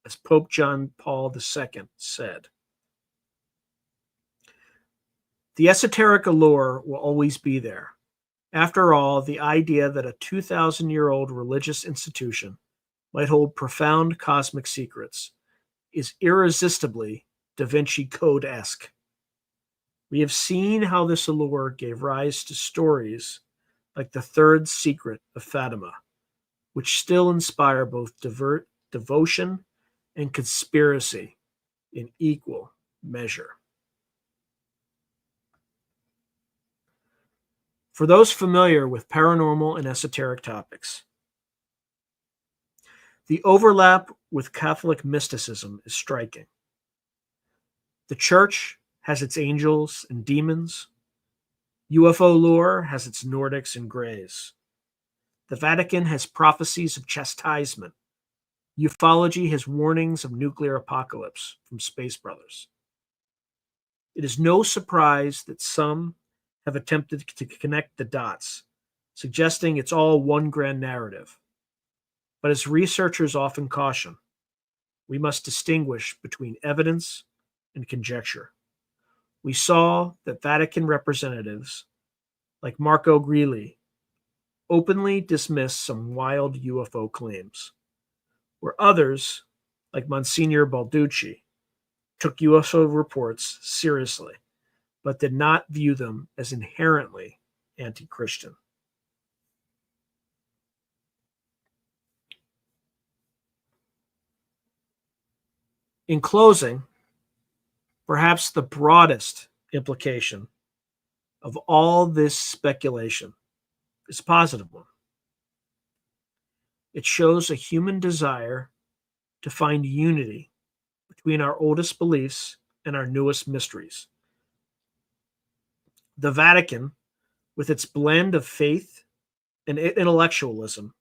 as Pope John Paul II said. The esoteric allure will always be there. After all, the idea that a 2,000-year-old religious institution might hold profound cosmic secrets is irresistibly Da Vinci Code-esque. We have seen how this allure gave rise to stories like the Third Secret of Fatima, which still inspire both devotion and conspiracy in equal measure. For those familiar with paranormal and esoteric topics, the overlap with Catholic mysticism is striking. The Church has its angels and demons. UFO lore has its Nordics and Greys. The Vatican has prophecies of chastisement. Ufology has warnings of nuclear apocalypse from Space Brothers. It is no surprise that some have attempted to connect the dots, suggesting it's all one grand narrative. But as researchers often caution, we must distinguish between evidence and conjecture. We saw that Vatican representatives, like Marco Grilli, openly dismissed some wild UFO claims, where others, like Monsignor Balducci, took UFO reports seriously, but did not view them as inherently anti-Christian. In closing, perhaps the broadest implication of all this speculation is a positive one. It shows a human desire to find unity between our oldest beliefs and our newest mysteries. The Vatican, with its blend of faith and intellectualism,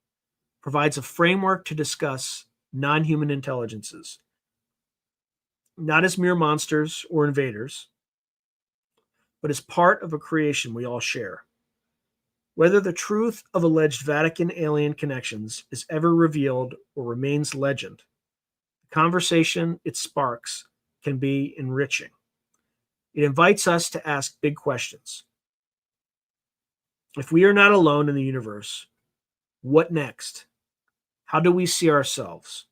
provides a framework to discuss non-human intelligences, not as mere monsters or invaders, but as part of a creation we all share. Whether the truth of alleged Vatican alien connections is ever revealed or remains legend, the conversation it sparks can be enriching. It invites us to ask big questions. If we are not alone in the universe, what next? How do we see ourselves?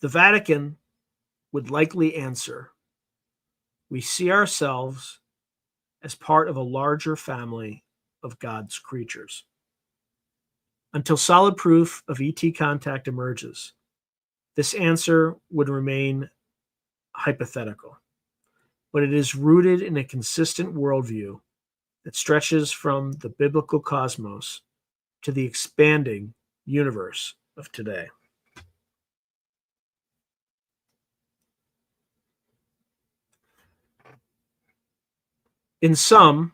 The Vatican would likely answer, we see ourselves as part of a larger family of God's creatures. Until solid proof of ET contact emerges, this answer would remain hypothetical, but it is rooted in a consistent worldview that stretches from the biblical cosmos to the expanding universe of today. In sum,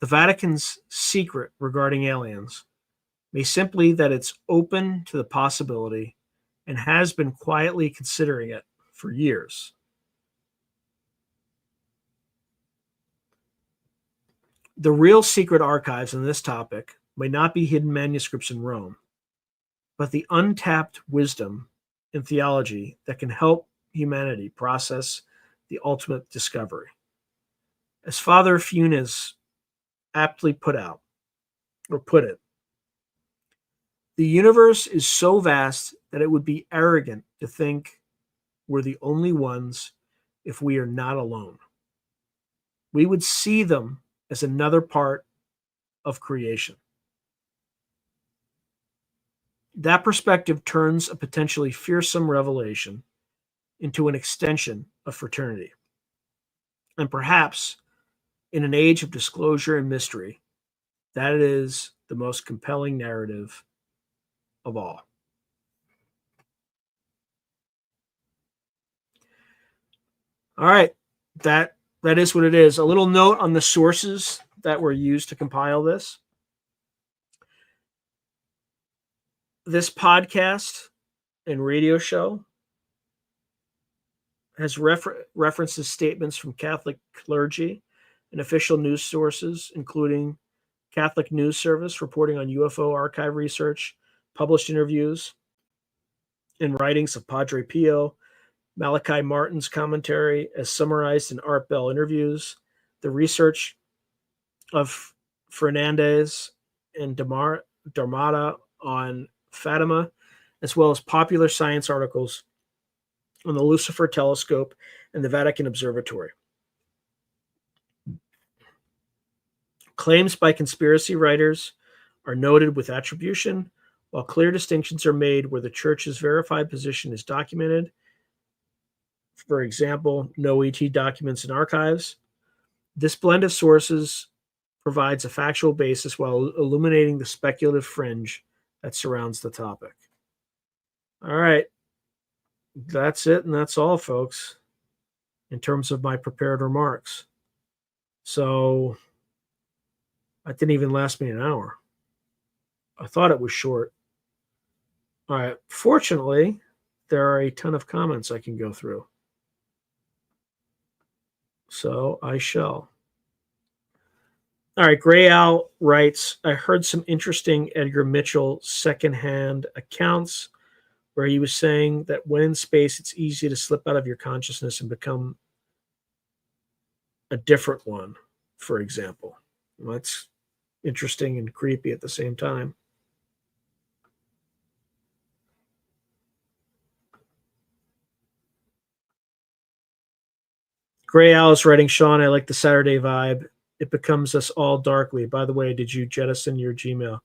the Vatican's secret regarding aliens may simply that it's open to the possibility and has been quietly considering it for years. The real secret archives on this topic may not be hidden manuscripts in Rome, but the untapped wisdom in theology that can help humanity process the ultimate discovery. As Father Funes aptly put it, the universe is so vast that it would be arrogant to think we're the only ones if we are not alone. We would see them as another part of creation. That perspective turns a potentially fearsome revelation into an extension of fraternity. And perhaps, in an age of disclosure and mystery, that is the most compelling narrative of all. All right, that is what it is. A little note on the sources that were used to compile this. This podcast and radio show has references statements from Catholic clergy and official news sources, including Catholic News Service reporting on UFO archive research, published interviews and writings of Padre Pio, Malachi Martin's commentary as summarized in Art Bell interviews, the research of Fernandez and Darmada on Fatima, as well as popular science articles on the Lucifer telescope and the Vatican Observatory. Claims by conspiracy writers are noted with attribution, while clear distinctions are made where the Church's verified position is documented. For example, no ET documents and archives. This blend of sources provides a factual basis while illuminating the speculative fringe that surrounds the topic. All right. That's it, and that's all, folks, in terms of my prepared remarks. So that didn't even last me an hour. I thought it was short. All right. Fortunately, there are a ton of comments I can go through. So I shall. All right. Gray Owl writes, I heard some interesting Edgar Mitchell secondhand accounts where he was saying that when in space, it's easy to slip out of your consciousness and become a different one, for example. Well, that's interesting and creepy at the same time. Gray Owl is writing, Sean, I like the Saturday vibe. It becomes us all darkly. By the way, did you jettison your Gmail?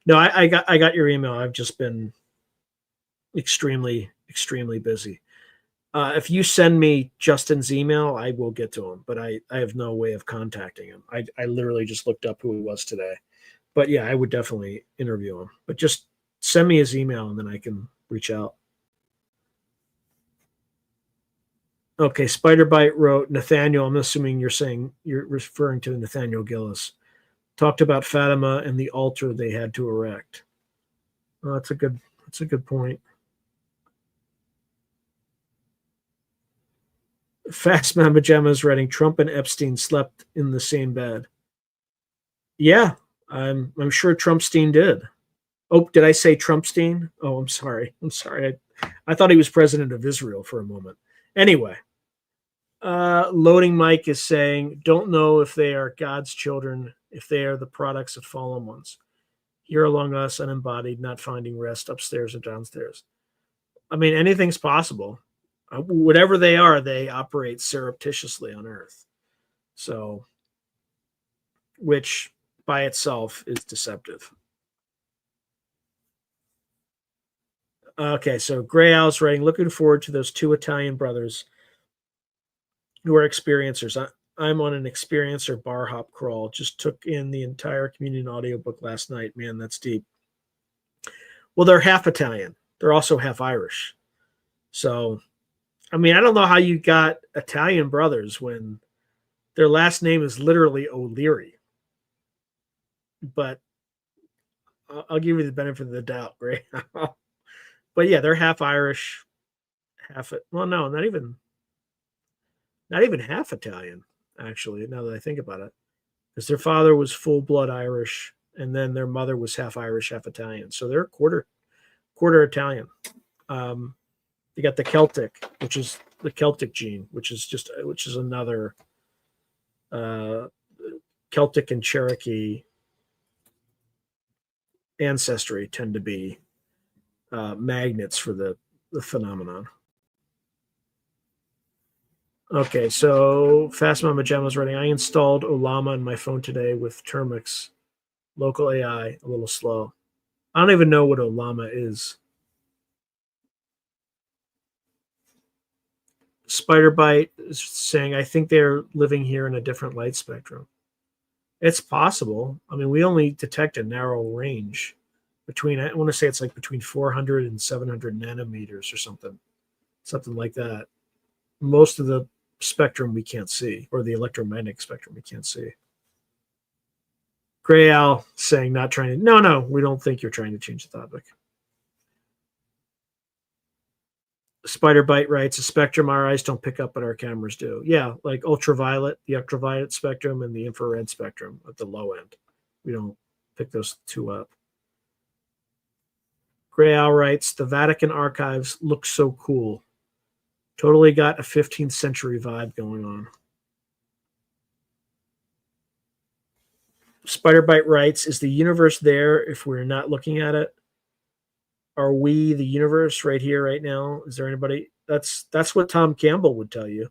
No, I got your email. I've just been extremely busy. If you send me Justin's email, I will get to him, but I have no way of contacting him. I literally just looked up who he was today. But yeah, I would definitely interview him. But just send me his email and then I can reach out. Okay, Spiderbite wrote, Nathaniel, I'm assuming you're referring to Nathaniel Gillis, talked about Fatima and the altar they had to erect. Well, that's a good point. Fast Mamba Gemma is writing, Trump and Epstein slept in the same bed. Yeah, I'm sure Trumpstein did. Oh, did I say Trumpstein? Oh, I'm sorry. I thought he was president of Israel for a moment. Anyway, Loading Mike is saying, don't know if they are God's children, if they are the products of fallen ones. Here among us, unembodied, not finding rest upstairs or downstairs. I mean, anything's possible. Whatever they are, they operate surreptitiously on Earth. So, which by itself is deceptive. Okay, so Gray Owl's writing, looking forward to those two Italian brothers who are experiencers. I'm on an experiencer bar hop crawl. Just took in the entire communion audiobook last night. Man, that's deep. Well, they're half Italian. They're also half Irish. So, I mean, I don't know how you got Italian brothers when their last name is literally O'Leary. But I'll give you the benefit of the doubt, right? But yeah, they're half Irish, half it. Well, no, not even half Italian, actually, now that I think about it. Because their father was full blood Irish, and then their mother was half Irish, half Italian. So they're quarter Italian. You got the Celtic, which is the Celtic gene, which is another Celtic and Cherokee ancestry tend to be magnets for the phenomenon. Okay, so Fast Mama Gemma's writing, I installed Olama on my phone today with Termix, local AI, a little slow. I don't even know what Olama is. Spiderbite is saying, I think they're living here in a different light spectrum. It's possible. I mean, we only detect a narrow range between, I want to say it's like between 400 and 700 nanometers or something like that. Most of the spectrum we can't see, or the electromagnetic spectrum we can't see. Gray Owl saying, not trying to, no, we don't think you're trying to change the topic. Spider Bite writes, a spectrum our eyes don't pick up, but our cameras do. Yeah, like ultraviolet, the ultraviolet spectrum and the infrared spectrum at the low end. We don't pick those two up. Gray Owl writes, the Vatican archives look so cool. Totally got a 15th century vibe going on. Spider Bite writes, is the universe there if we're not looking at it? Are we the universe right here, right now? Is there anybody? That's what Tom Campbell would tell you,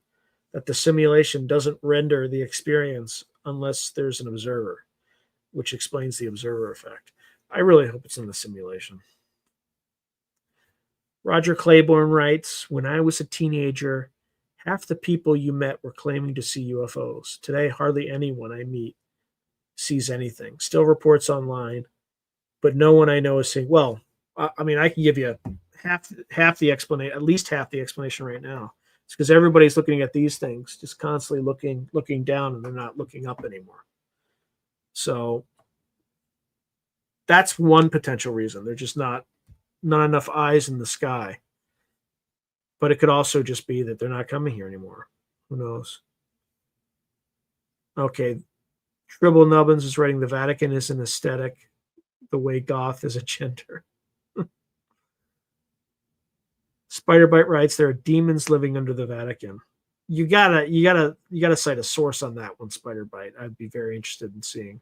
that the simulation doesn't render the experience unless there's an observer, which explains the observer effect. I really hope it's in the simulation. Roger Claiborne writes, when I was a teenager, half the people you met were claiming to see UFOs. Today, hardly anyone I meet sees anything. Still reports online, but no one I know is saying, well, I mean, I can give you half the explanation, at least half the explanation right now. It's because everybody's looking at these things, just constantly looking down, and they're not looking up anymore. So that's one potential reason. They're just not enough eyes in the sky. But it could also just be that they're not coming here anymore. Who knows? Okay. Tribble Nubbins is writing, the Vatican is an aesthetic the way goth is a gender. Spiderbite writes, there are demons living under the Vatican. You gotta cite a source on that one, Spiderbite. I'd be very interested in seeing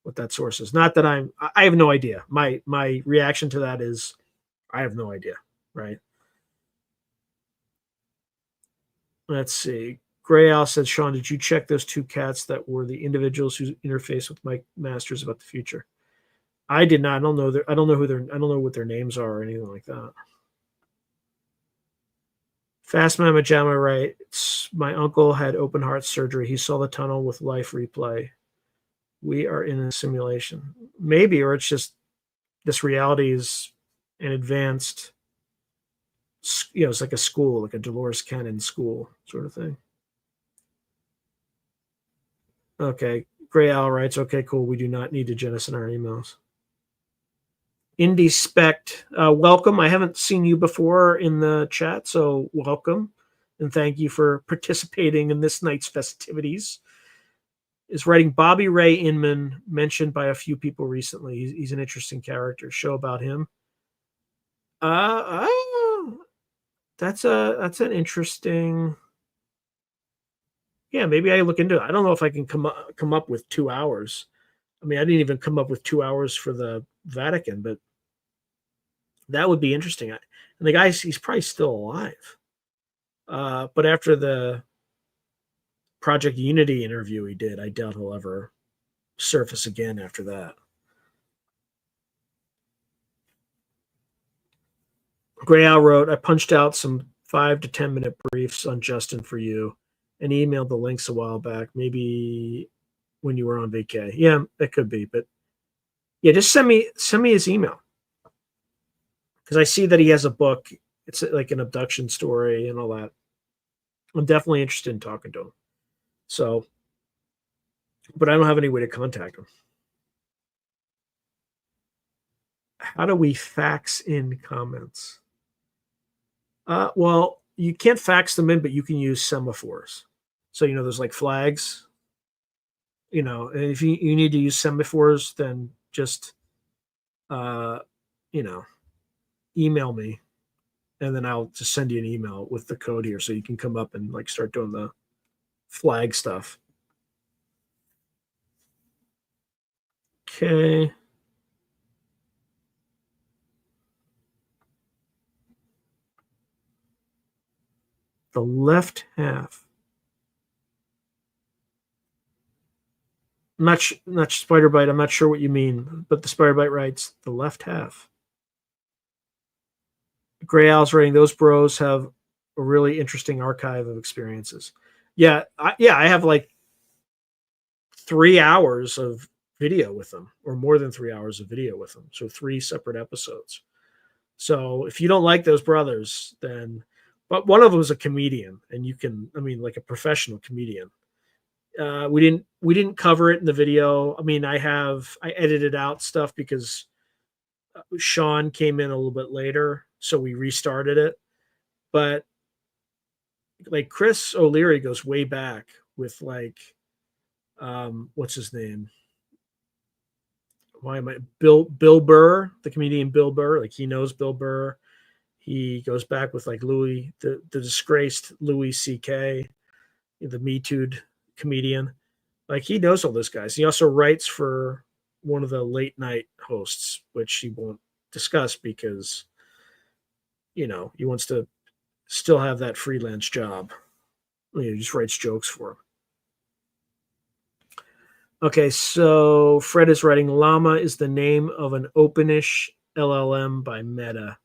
what that source is. Not that I have no idea. My reaction to that is I have no idea, right? Let's see. Gray Owl said, Sean, did you check those two cats that were the individuals who interfaced with Mike Masters about the future? I did not. I don't know what their names are or anything like that. Fast Mama Jama writes, my uncle had open heart surgery. He saw the tunnel with life replay. We are in a simulation. Maybe, or it's just this reality is an advanced, it's like a school, like a Dolores Cannon school sort of thing. Okay. Gray Owl writes, okay, cool. We do not need to jettison our emails. Indie Spect, welcome. I haven't seen you before in the chat, so welcome. And thank you for participating in this night's festivities. Is writing Bobby Ray Inman, mentioned by a few people recently. He's an interesting character. Show about him. That's an interesting. Yeah, maybe I look into it. I don't know if I can come up with 2 hours. I mean, I didn't even come up with 2 hours for the Vatican, but that would be interesting. And the guy, he's probably still alive. But after the Project Unity interview he did, I doubt he'll ever surface again after that. Gray Owl wrote, I punched out some 5 to 10 minute briefs on Justin for you and emailed the links a while back, maybe when you were on vacay. Yeah, that could be. But yeah, just send me his email. Because I see that he has a book. It's like an abduction story and all that. I'm definitely interested in talking to him. So, but I don't have any way to contact him. How do we fax in comments? Well, you can't fax them in, but you can use semaphores. So, there's like flags, and if you need to use semaphores, then just, email me, and then I'll just send you an email with the code here so you can come up and like start doing the flag stuff. Okay. The left half. Not spider bite. I'm not sure what you mean, but the spider bite writes the left half. Gray Owl's writing, those bros have a really interesting archive of experiences. Yeah, I have like 3 hours of video with them, or more than 3 hours of video with them. So 3 separate episodes. So if you don't like those brothers, then, but one of them is a comedian, and like a professional comedian. We didn't cover it in the video. I mean, I edited out stuff because Sean came in a little bit later, so we restarted it. But like Chris O'Leary goes way back with like what's his name? Why am I Bill Burr, the comedian Bill Burr? Like he knows Bill Burr. He goes back with like Louis, the disgraced Louis C.K., the Me Too comedian. Like he knows all those guys. He also writes for one of the late night hosts, which he won't discuss because he wants to still have that freelance job. He just writes jokes for him. Okay, so Fred is writing Llama is the name of an openish LLM by Meta.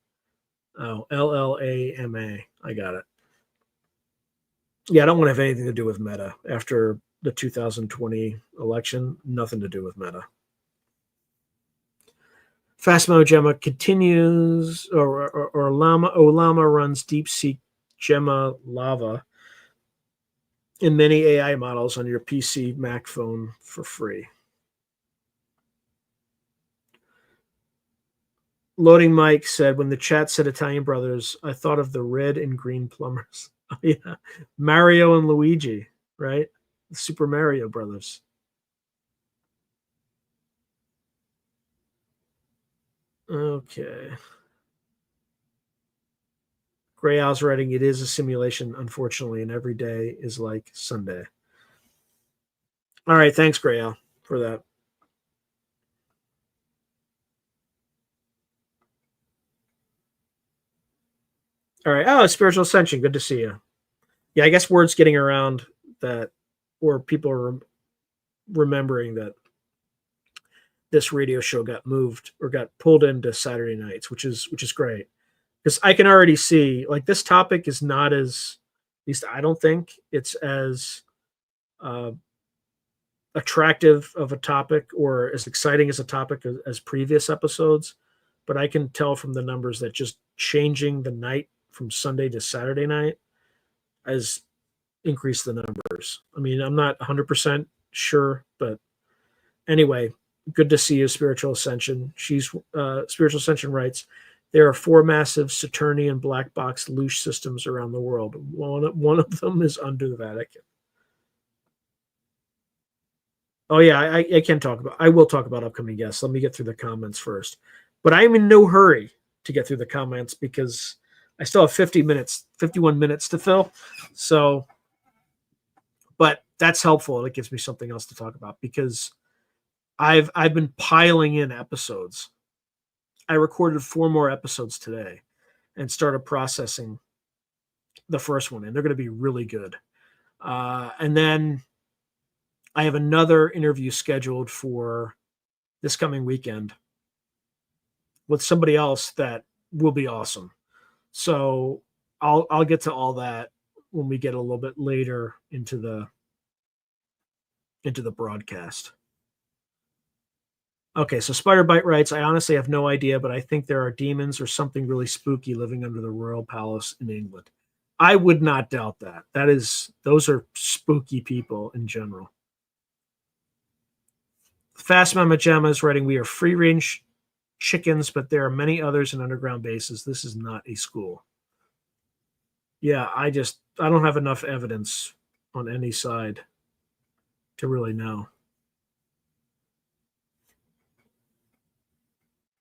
Oh, LLAMA. I got it. Yeah, I don't want to have anything to do with Meta after the 2020 election. Nothing to do with Meta. Fastmo Gemma continues, or Llama runs DeepSeek Gemma Lava in many AI models on your PC Mac phone for free. Loading Mike said, when the chat said Italian brothers, I thought of the red and green plumbers. Oh, yeah. Mario and Luigi, right? The Super Mario brothers. Okay. Gray Owl's writing, it is a simulation, unfortunately, and every day is like Sunday. All right. Thanks, Gray Owl, for that. All right. Oh, Spiritual Ascension. Good to see you. Yeah, I guess word's getting around that, or people are remembering that this radio show got moved or got pulled into Saturday nights, which is great. Because I can already see like this topic is not as, at least I don't think it's as uh, attractive of a topic or as exciting as a topic as previous episodes. But I can tell from the numbers that just changing the night from Sunday to Saturday night has increased the numbers. I mean, I'm not 100% sure, but anyway, good to see you, Spiritual Ascension. Spiritual Ascension writes, there are 4 massive Saturnian black box loose systems around the world. One of them is under the Vatican. Oh yeah, I can talk about. I will talk about upcoming guests. Let me get through the comments first. But I'm in no hurry to get through the comments because I still have 51 minutes to fill. So, but that's helpful. It gives me something else to talk about because I've been piling in episodes. I recorded 4 more episodes today and started processing the first one, and they're going to be really good. And then I have another interview scheduled for this coming weekend with somebody else that will be awesome. So I'll get to all that when we get a little bit later into the broadcast. Okay, so Spiderbite writes, I honestly have no idea, but I think there are demons or something really spooky living under the royal palace in England. I would not doubt that. Those are spooky people in general. Fast Mama Gemma is writing, we are free range chickens, but there are many others in underground bases. This is not a school. Yeah, I don't have enough evidence on any side to really know.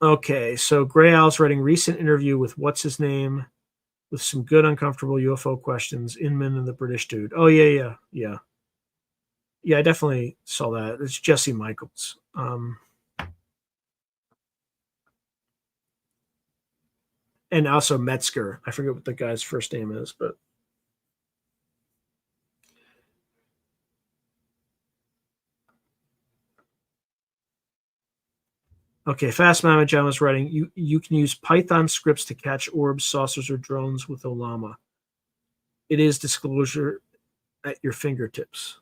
Okay, so Gray Owl's writing recent interview with what's his name with some good uncomfortable UFO questions. Inman and the British dude. Oh yeah. I definitely saw that. It's Jesse Michaels. And also Metzger. I forget what the guy's first name is, but okay. Fast Mama John is writing. You can use Python scripts to catch orbs, saucers, or drones with Olama. It is disclosure at your fingertips.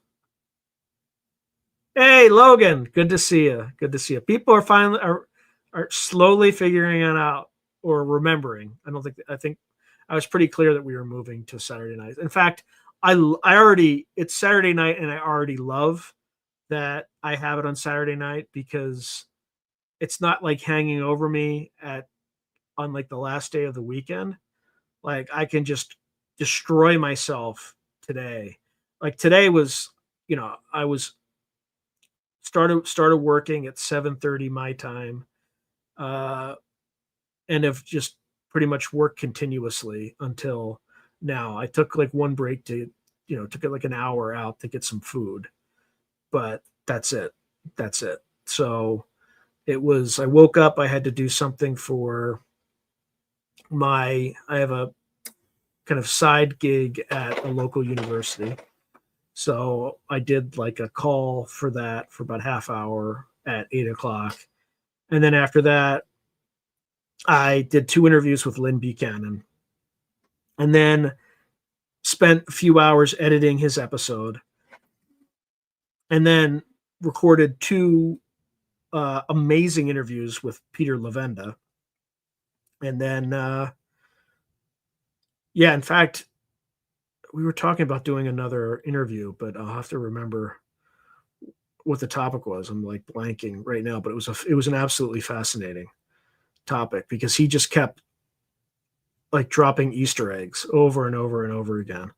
Hey Logan, good to see you. Good to see you. People are slowly figuring it out or remembering. I think I was pretty clear that we were moving to Saturday night. In fact, it's Saturday night and I already love that I have it on Saturday night because it's not like hanging over me on like the last day of the weekend. Like I can just destroy myself today. Like today was, I was started working at 7:30 my time, uh, and have just pretty much worked continuously until now. I took like one break to, took it like an hour out to get some food, but that's it. That's it. So I woke up, I had to do something for I have a kind of side gig at a local university. So I did like a call for that for about half hour at 8 o'clock. And then after that, I did 2 interviews with Lynn Buchanan and then spent a few hours editing his episode and then recorded two amazing interviews with Peter Levenda. And then, in fact, we were talking about doing another interview, but I'll have to remember what the topic was. I'm like blanking right now, but it was an absolutely fascinating topic because he just kept like dropping Easter eggs over and over and over again.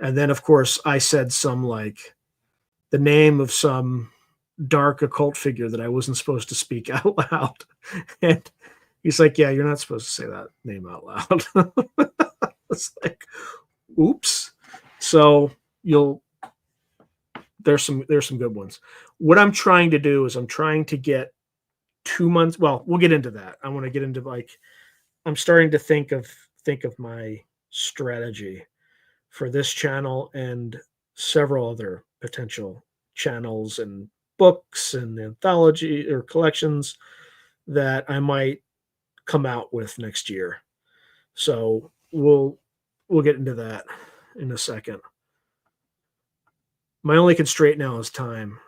And then of course I said some like the name of some dark occult figure that I wasn't supposed to speak out loud. And he's like, "Yeah, you're not supposed to say that name out loud." It's like, oops. So there's some good ones. What I'm trying to do is I'm trying to get 2 months. Well, we'll get into that. I want to get into like I'm starting to think of my strategy for this channel and several other potential channels and books and anthology or collections that I might come out with next year. So we'll get into that in a second. My only constraint now is time.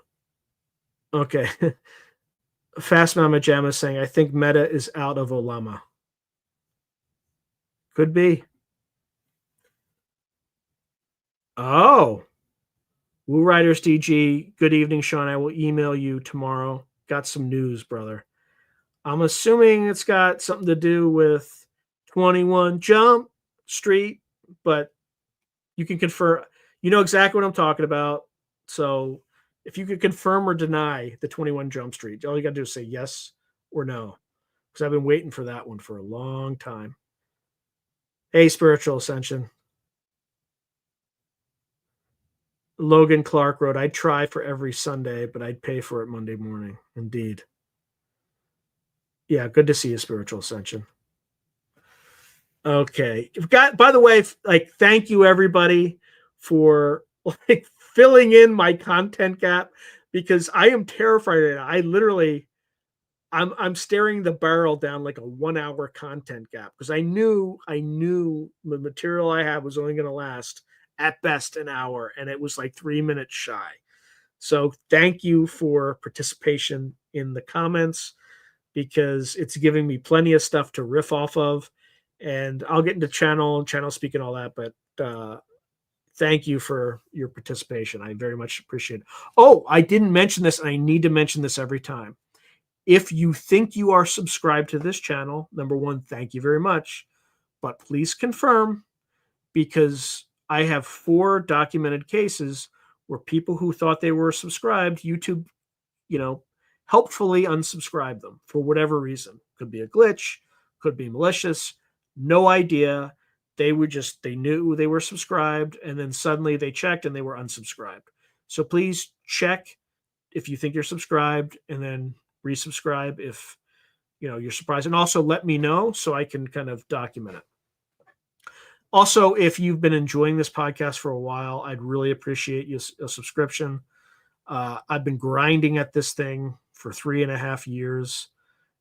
Okay. Fast Mama Jamma saying, I think Meta is out of Olama. Could be. Oh. Woo Riders DG. Good evening, Sean. I will email you tomorrow. Got some news, brother. I'm assuming it's got something to do with 21 Jump Street, but you can confirm. You know exactly what I'm talking about. So if you could confirm or deny the 21 Jump Street, all you got to do is say yes or no. Because I've been waiting for that one for a long time. Hey, Spiritual Ascension. Logan Clark wrote, I'd try for every Sunday, but I'd pay for it Monday morning. Indeed. Yeah, good to see you, Spiritual Ascension. Okay. By the way, like, thank you everybody for like filling in my content gap because I am terrified. I'm staring the barrel down like a 1 hour content gap because I knew the material I had was only going to last at best an hour, and it was like 3 minutes shy. So thank you for participation in the comments because it's giving me plenty of stuff to riff off of, and I'll get into channel speak and all that. But thank you for your participation. I very much appreciate it. Oh, I didn't mention this, and I need to mention this every time. If you think you are subscribed to this channel, number one, thank you very much. But please confirm, because I have 4 documented cases where people who thought they were subscribed, YouTube, helpfully unsubscribed them for whatever reason. Could be a glitch, could be malicious, no idea. They knew they were subscribed, and then suddenly they checked and they were unsubscribed. So please check if you think you're subscribed, and then resubscribe if you're surprised, and also let me know so I can kind of document it. Also, if you've been enjoying this podcast for a while, I'd really appreciate a subscription. I've been grinding at this thing for 3.5 years,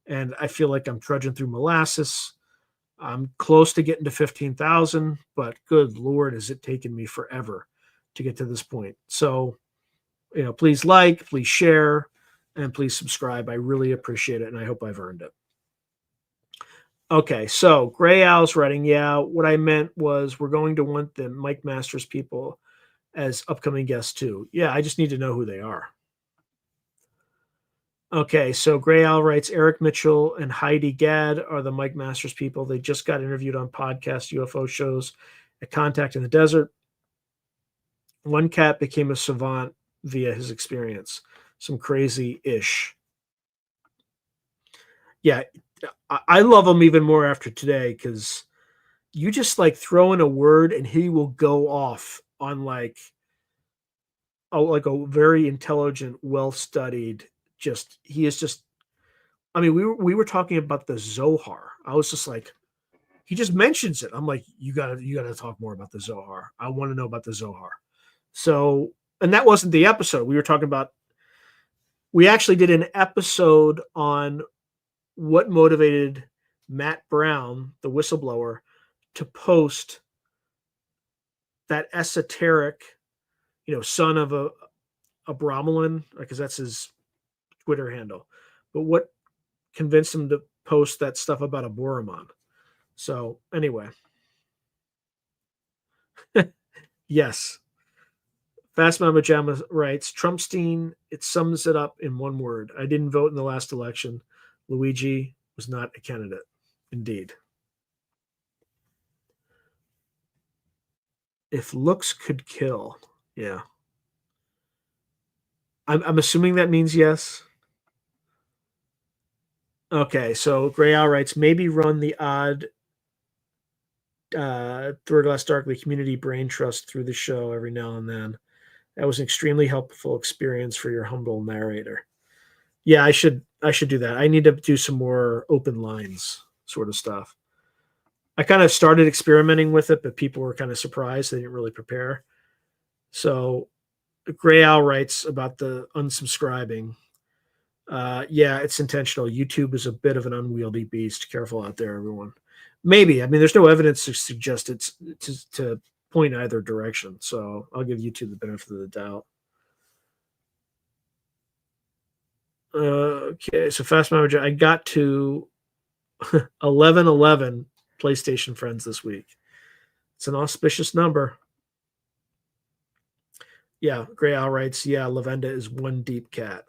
and I feel like I'm trudging through molasses. I'm close to getting to 15,000, but good Lord, has it taken me forever to get to this point. So, please like, please share, and please subscribe. I really appreciate it, and I hope I've earned it. Okay, so Gray Owl's writing, yeah, what I meant was we're going to want the Mike Masters people as upcoming guests too. Yeah, I just need to know who they are. Okay, so Gray Al writes Eric Mitchell and Heidi Gadd are the Mike Masters people. They just got interviewed on podcast UFO shows at Contact in the Desert. One cat became a savant via his experience. Some crazy ish. Yeah, I love him even more after today because you just like throw in a word and he will go off on like a very intelligent, well studied. Just he is just. I mean, we were talking about the Zohar. I was just like, he just mentions it. I'm like, you gotta talk more about the Zohar. I want to know about the Zohar. So, and that wasn't the episode. We were talking about. We actually did an episode on what motivated Matt Brown, the whistleblower, to post that esoteric, son of a Brahmalin, because that's his Twitter handle. But what convinced him to post that stuff about a Boromon? So anyway, yes. Fast Mama Jamma writes, Trumpstein, it sums it up in one word. I didn't vote in the last election. Luigi was not a candidate. Indeed. If looks could kill. Yeah. I'm assuming that means yes. Okay, so Gray Owl writes, maybe run the odd Third Glass Darkly Community Brain Trust through the show every now and then. That was an extremely helpful experience for your humble narrator. Yeah, I should do that. I need to do some more open lines sort of stuff. I kind of started experimenting with it, but people were kind of surprised. They didn't really prepare. So Gray Owl writes about the unsubscribing. Yeah, it's intentional. YouTube is a bit of an unwieldy beast. Careful out there, everyone. Maybe. I mean, there's no evidence to suggest it's to point either direction. So I'll give YouTube the benefit of the doubt. Okay, so Fast Manager, I got to 1111 PlayStation friends this week. It's an auspicious number. Yeah, Gray Owl writes, yeah, Lavenda is one deep cat.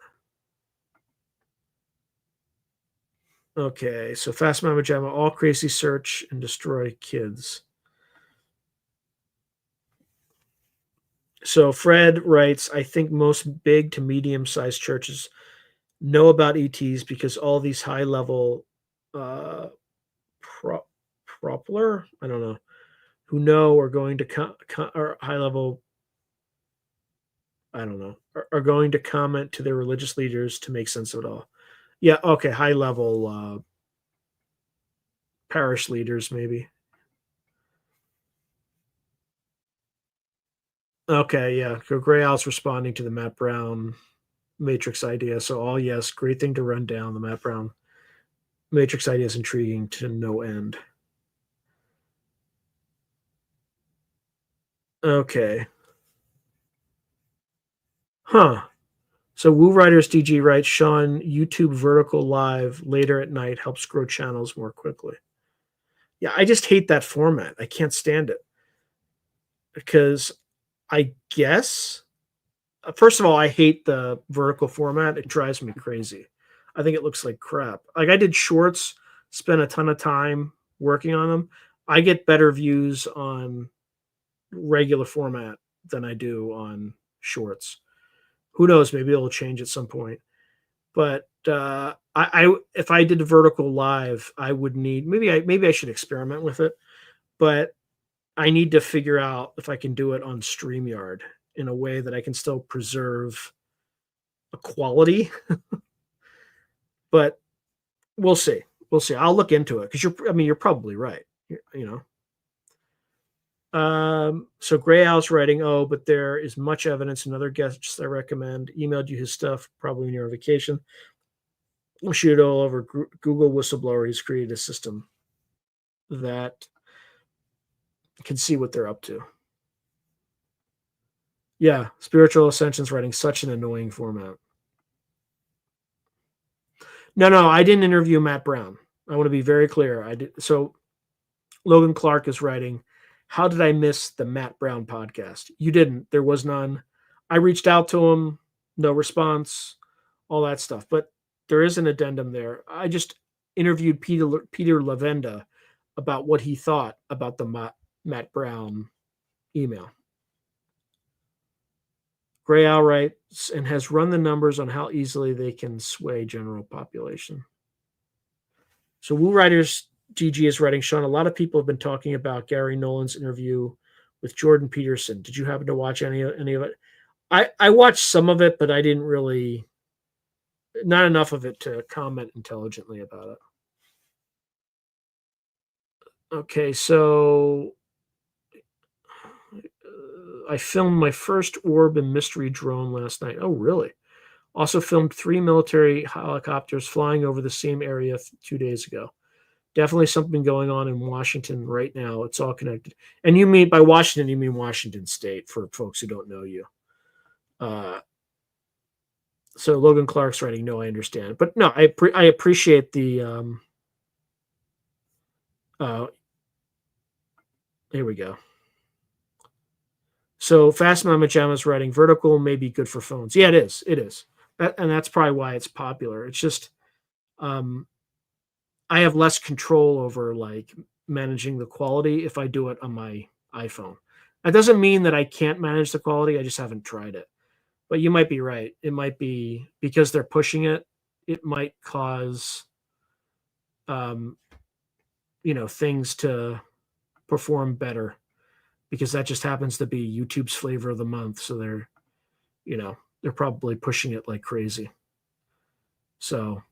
Okay, so Fast Mama Jamma, all crazy search and destroy kids. So Fred writes, I think most big to medium sized churches know about ETs because all these high level uh, propler, I don't know, who know are going to or high level, I don't know, are going to comment to their religious leaders to make sense of it all. Yeah, okay, high level parish leaders, maybe. Okay, yeah. Gray Owl's responding to the Matt Brown Matrix idea. So, all yes, great thing to run down. The Matt Brown Matrix idea is intriguing to no end. Okay. Huh. So, Woo Riders DG writes, Sean, YouTube vertical live later at night helps grow channels more quickly. Yeah, I just hate that format. I can't stand it because I guess first of all, I hate the vertical format. It drives me crazy. I think it looks like crap. Like I did shorts, spent a ton of time working on them. I get better views on regular format than I do on shorts. Who knows? Maybe it'll change at some point. But I if I did a vertical live, I would need maybe I should experiment with it. But I need to figure out if I can do it on StreamYard in a way that I can still preserve a quality. But we'll see. We'll see. I'll look into it because you're probably right. You know. So Gray Owl's writing, oh, but there is much evidence. Another guest I recommend emailed you his stuff, probably when you're on vacation. We'll shoot it all over Google whistleblower. He's created a system that can see what they're up to. Yeah, Spiritual Ascension's writing such an annoying format. No, I didn't interview Matt Brown. I want to be very clear. I did. So Logan Clark is writing, how did I miss the Matt Brown podcast? You didn't. There was none. I reached out to him, no response, all that stuff. But There is an addendum there. I just interviewed Peter Lavenda about what he thought about the Matt Brown email. Gray Owl writes and has run the numbers on how easily they can sway general population. So Woo Writers GG is writing, Sean, a lot of people have been talking about Gary Nolan's interview with Jordan Peterson. Did you happen to watch any of it? I watched some of it, but I didn't really, not enough of it to comment intelligently about it. Okay, so I filmed my first orb and mystery drone last night. Oh, really? Also filmed 3 military helicopters flying over the same area 2 days ago. Definitely something going on in Washington right now. It's all connected. And you mean by Washington, you mean Washington State for folks who don't know you. So Logan Clark's writing, no, I understand. But no, I appreciate the here we go. So Fast Mama Jama's writing, vertical may be good for phones. Yeah, it is. It is. And that's probably why it's popular. It's just I have less control over like managing the quality if I do it on my iPhone. That doesn't mean that I can't manage the quality. I just haven't tried it. But you might be right. It might be because they're pushing it. It might cause, things to perform better because that just happens to be YouTube's flavor of the month. So they're probably pushing it like crazy. So,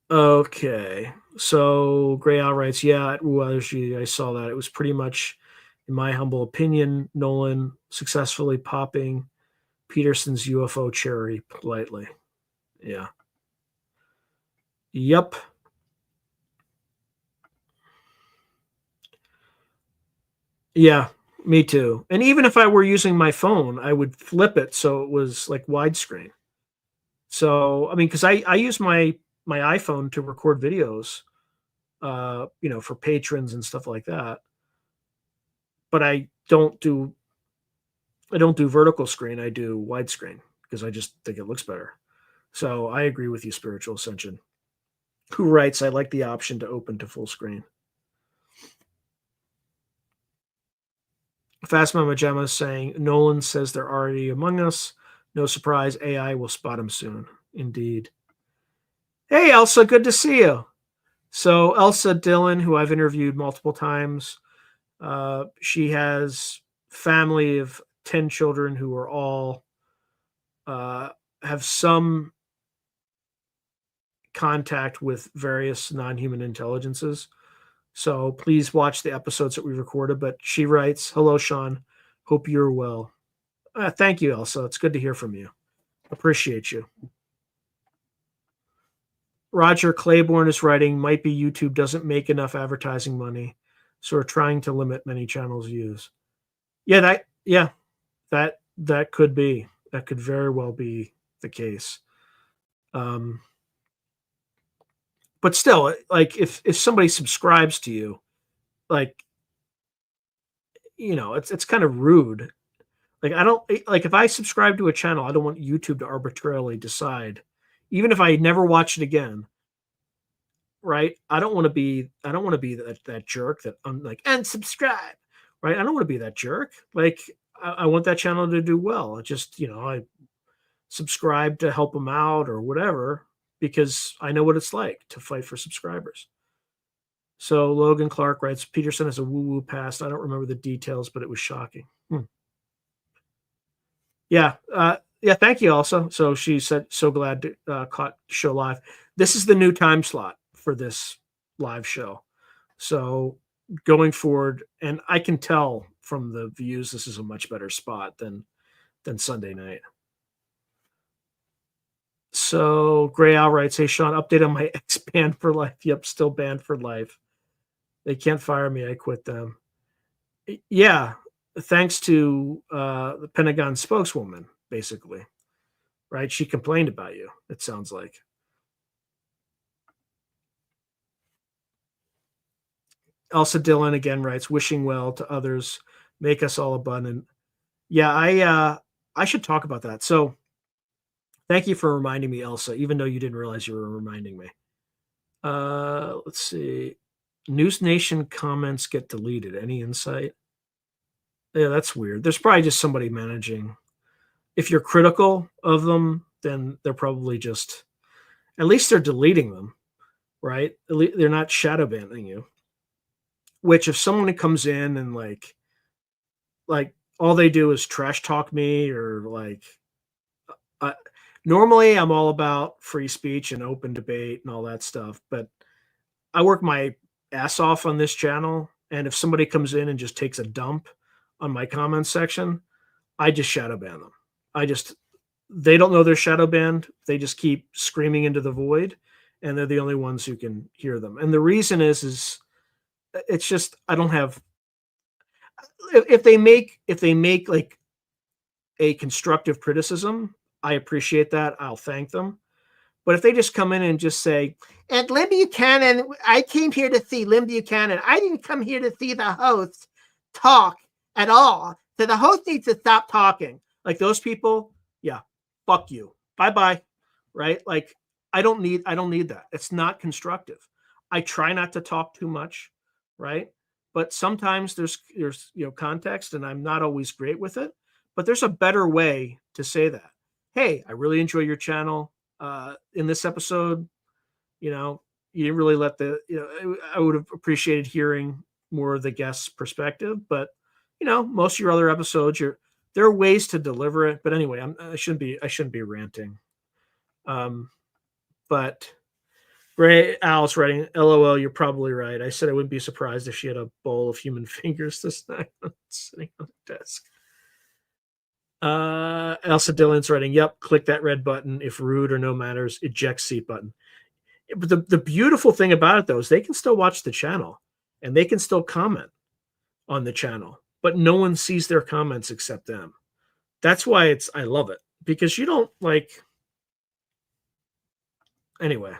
okay. So Gray Owl writes, yeah, at I saw that. It was pretty much, in my humble opinion, Nolan successfully popping Peterson's UFO cherry politely. Yeah. Yep. Yeah, me too. And even if I were using my phone, I would flip it so it was like widescreen. So, I mean, because I use my iPhone to record videos, for patrons and stuff like that. But I don't do vertical screen. I do widescreen because I just think it looks better. So I agree with you, Spiritual Ascension. Who writes, I like the option to open to full screen. Fast Mama Gemma is saying, Nolan says they're already among us. No surprise, AI will spot him soon. Indeed. Hey, Elsa, good to see you. So Elsa Dillon, who I've interviewed multiple times, she has family of 10 children who are all have some contact with various non-human intelligences. So please watch the episodes that we recorded. But she writes, hello, Sean. Hope you're well. Thank you, Elsa. It's good to hear from you. Appreciate you. Roger Claiborne is writing, might be YouTube doesn't make enough advertising money, so we're trying to limit many channels' views. That could be. That could very well be the case. But still, like if somebody subscribes to you, like it's kind of rude. Like I don't like if I subscribe to a channel, I don't want YouTube to arbitrarily decide, even if I never watch it again. Right? I don't want to be that jerk that I'm like unsubscribe. Right? I don't want to be that jerk. Like I want that channel to do well. I just I subscribe to help them out or whatever because I know what it's like to fight for subscribers. So Logan Clark writes, Peterson has a woo-woo past. I don't remember the details, but it was shocking. Yeah. Yeah. Thank you also. So she said, so glad to caught show live. This is the new time slot for this live show. So going forward, and I can tell from the views, this is a much better spot than Sunday night. So Gray Owl writes, hey, Sean, update on my ex banned for life. Yep, still banned for life. They can't fire me. I quit them. Yeah, thanks to the Pentagon spokeswoman, basically. Right? She complained about you, it sounds like. Elsa Dillon again writes, wishing well to others, make us all abundant. Yeah, I should talk about that. So Thank you for reminding me, Elsa, even though you didn't realize you were reminding me. Let's see. News Nation comments get deleted. Any insight? Yeah, that's weird. There's probably just somebody managing. If you're critical of them, then they're probably just, at least they're deleting them, right? They're not shadow banning you. Which, if someone comes in and like all they do is trash talk me, or like, uh, normally I'm all about free speech and open debate and all that stuff, but I work my ass off on this channel, and if somebody comes in and just takes a dump on my comment section, I just shadow ban them. I just They don't know they're shadow banned. They just keep screaming into the void, and they're the only ones who can hear them. And the reason is it's just I don't have, if they make like a constructive criticism, I appreciate that. I'll thank them. But if they just come in and just say, "And Lynn Buchanan, I came here to see Lynn Buchanan. I didn't come here to see the host talk at all. So the host needs to stop talking." Like those people, yeah, fuck you. Bye bye. Right? Like I don't need that. It's not constructive. I try not to talk too much, right? But sometimes there's context, and I'm not always great with it. But there's a better way to say that. Hey, I really enjoy your channel. In this episode, you didn't really let I would have appreciated hearing more of the guest's perspective, but most of your other episodes, there are ways to deliver it. But anyway, I shouldn't be ranting. But Gray Al's writing, LOL, you're probably right. I said I wouldn't be surprised if she had a bowl of human fingers this night sitting on the desk. Elsa Dillon's writing, yep, click that red button. If rude or no manners, eject seat button. But the beautiful thing about it, though, is they can still watch the channel and they can still comment on the channel, but no one sees their comments except them. That's why I love it, because you don't anyway.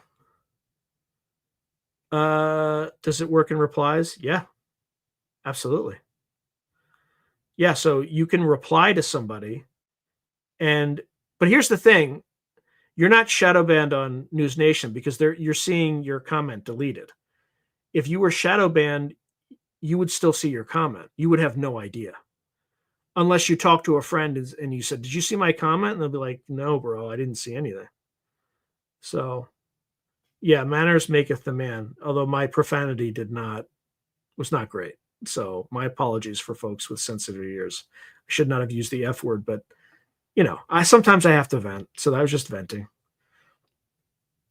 Does it work in replies? Yeah, absolutely. Yeah, so you can reply to somebody, but here's the thing. You're not shadow banned on News Nation because you're seeing your comment deleted. If you were shadow banned, you would still see your comment. You would have no idea. Unless you talk to a friend and you said, "Did you see my comment?" And they'll be like, "No, bro, I didn't see anything." So, yeah, manners maketh the man. Although my profanity was not great. So, my apologies for folks with sensitive ears. I should not have used the F word, but sometimes I have to vent. So that was just venting.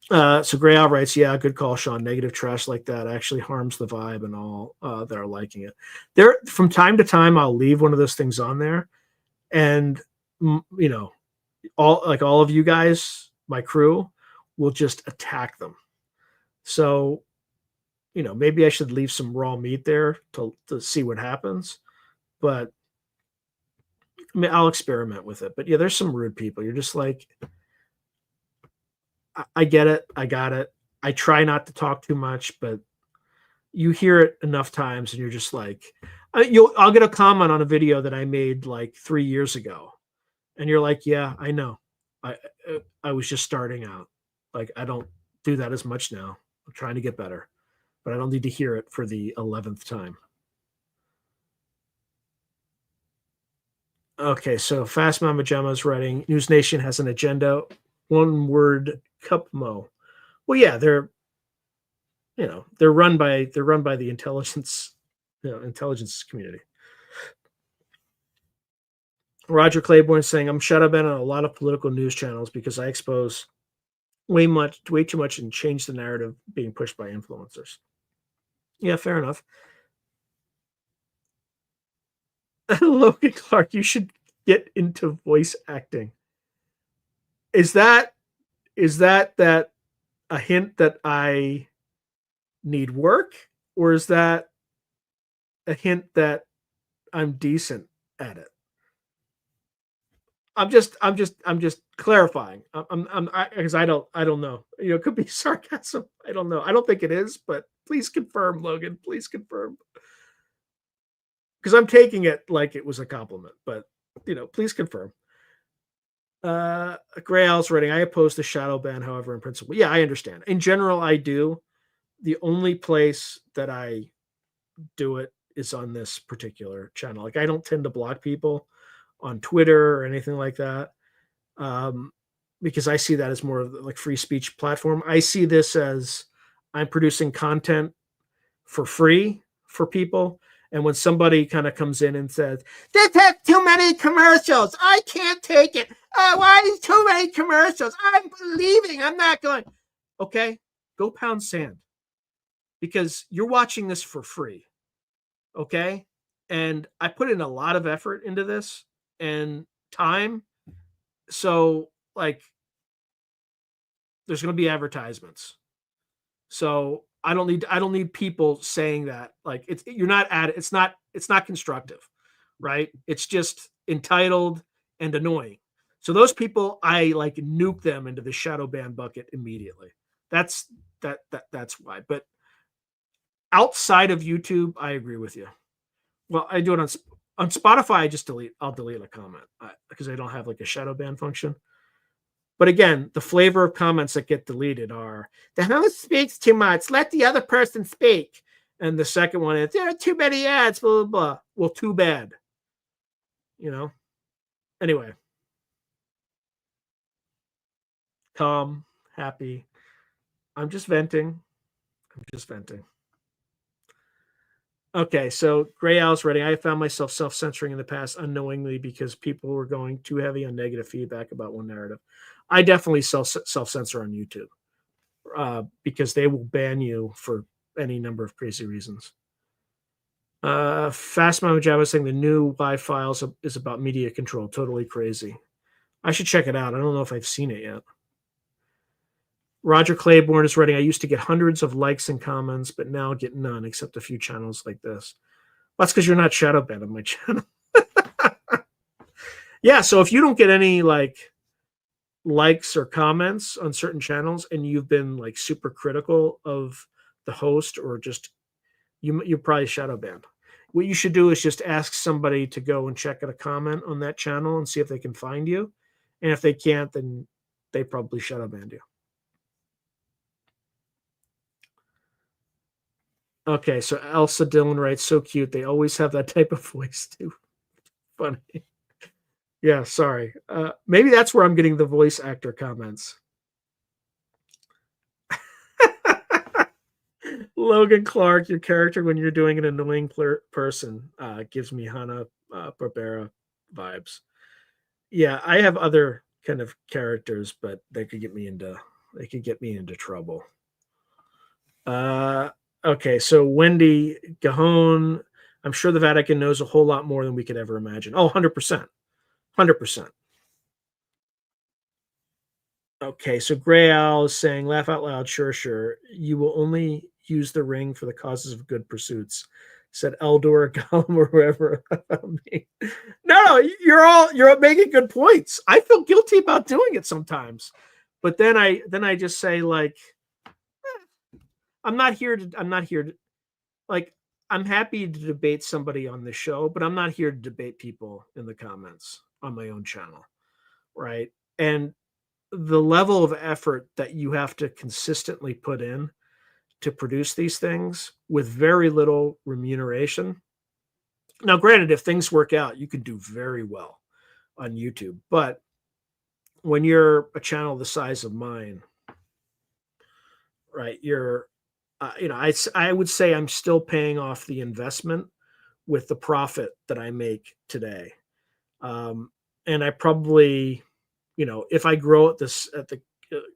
So Gray Al writes, yeah, good call, Sean. Negative trash like that actually harms the vibe and all that are liking it. There, from time to time, I'll leave one of those things on there, and all of you guys, my crew, will just attack them. So, maybe I should leave some raw meat there to see what happens. But I mean, I'll experiment with it. But yeah, there's some rude people. You're just like, I get it. I got it. I try not to talk too much, but you hear it enough times and you're just like, I'll get a comment on a video that I made like 3 years ago. And you're like, yeah, I know. I was just starting out. Like, I don't do that as much now. I'm trying to get better, but I don't need to hear it for the 11th time. Okay, so Fast Mama Gemma's writing, News Nation has an agenda. One word, Cupmo. Well, yeah, they're run by the intelligence community. Roger Claiborne saying, I'm shadow banned on a lot of political news channels because I expose way too much and change the narrative being pushed by influencers. Yeah, fair enough. Logan Clark, you should get into voice acting. Is that a hint that I need work, or is that a hint that I'm decent at it? I'm just clarifying. Because I don't know. It could be sarcasm. I don't know. I don't think it is, but please confirm, Logan. Please confirm. Because I'm taking it like it was a compliment, but please confirm. Gray Owl's writing, I oppose the shadow ban, however, in principle. Yeah, I understand. In general, I do. The only place that I do it is on this particular channel. Like, I don't tend to block people on Twitter or anything like that, um, because I see that as more of like free speech platform. I see this as I'm producing content for free for people. And when somebody kind of comes in and says, "This has too many commercials. I can't take it. Why is too many commercials? I'm leaving. I'm not going." Okay, go pound sand, because you're watching this for free. Okay. And I put in a lot of effort into this and time. So, like, there's going to be advertisements. So I don't need people saying that, like, you're not at it. It's not constructive, right? It's just entitled and annoying. So those people, I like nuke them into the shadow ban bucket immediately. That's that's why. But outside of YouTube, I agree with you. Well, I do it on Spotify. I'll delete a comment because I don't have like a shadow ban function. But again, the flavor of comments that get deleted are, "the host speaks too much. Let the other person speak." And the second one is, "there are too many ads." Blah blah blah. Well, too bad. You know. Anyway, calm, happy. I'm just venting. I'm just venting. Okay, so Gray Owl's writing, I found myself self-censoring in the past unknowingly because people were going too heavy on negative feedback about one narrative. I definitely self-censor on YouTube because they will ban you for any number of crazy reasons. Fast Mama Java saying the new Y files is about media control. Totally crazy. I should check it out. I don't know if I've seen it yet. Roger Claiborne is writing, I used to get hundreds of likes and comments, but now get none except a few channels like this. Well, that's because you're not shadow banned on my channel. Yeah, so if you don't get any like likes or comments on certain channels and you've been like super critical of the host, or just you're probably shadow banned. What you should do is just ask somebody to go and check out a comment on that channel and see if they can find you. And if they can't, then they probably shadow banned you. Okay, so Elsa Dillon writes, so cute. They always have that type of voice too. Funny. Yeah, sorry. Maybe that's where I'm getting the voice actor comments. Logan Clark, your character when you're doing an annoying person gives me Hanna Barbera vibes. Yeah, I have other kind of characters, but they could get me into trouble. Okay, so Wendy Gajon, I'm sure the Vatican knows a whole lot more than we could ever imagine. Oh, 100%. 100%. Okay, so Gray Owl is saying, laugh out loud, sure, sure. You will only use the ring for the causes of good pursuits, said Eldor, Gollum, or whoever about me. No, you're making good points. I feel guilty about doing it sometimes. But then I just say, like, I'm not here to like, I'm happy to debate somebody on the show, but I'm not here to debate people in the comments on my own channel, right? And the level of effort that you have to consistently put in to produce these things with very little remuneration. Now, granted, if things work out, you can do very well on YouTube, but when you're a channel the size of mine, right, I would say I'm still paying off the investment with the profit that I make today. And I probably, if I grow at the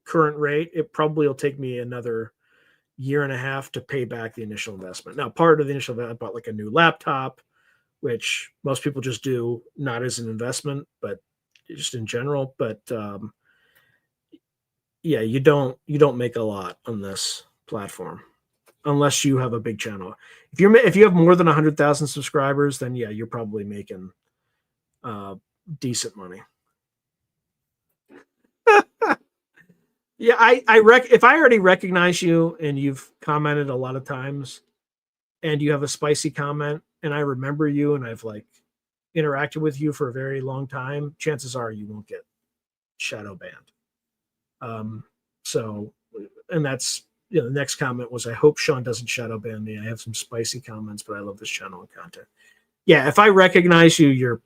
current rate, it probably will take me another year and a half to pay back the initial investment. Now, part of the initial investment, I bought like a new laptop, which most people just do, not as an investment, but just in general. But yeah, you don't make a lot on this platform unless you have a big channel. If you have more than 100,000 subscribers, then yeah, you're probably making decent money. Yeah, if I already recognize you and you've commented a lot of times and you have a spicy comment and I remember you and I've like interacted with you for a very long time, chances are you won't get shadow banned. So, and that's, the next comment was, I hope Sean doesn't shadow ban me. I have some spicy comments, but I love this channel and content. Yeah, if I recognize you, you're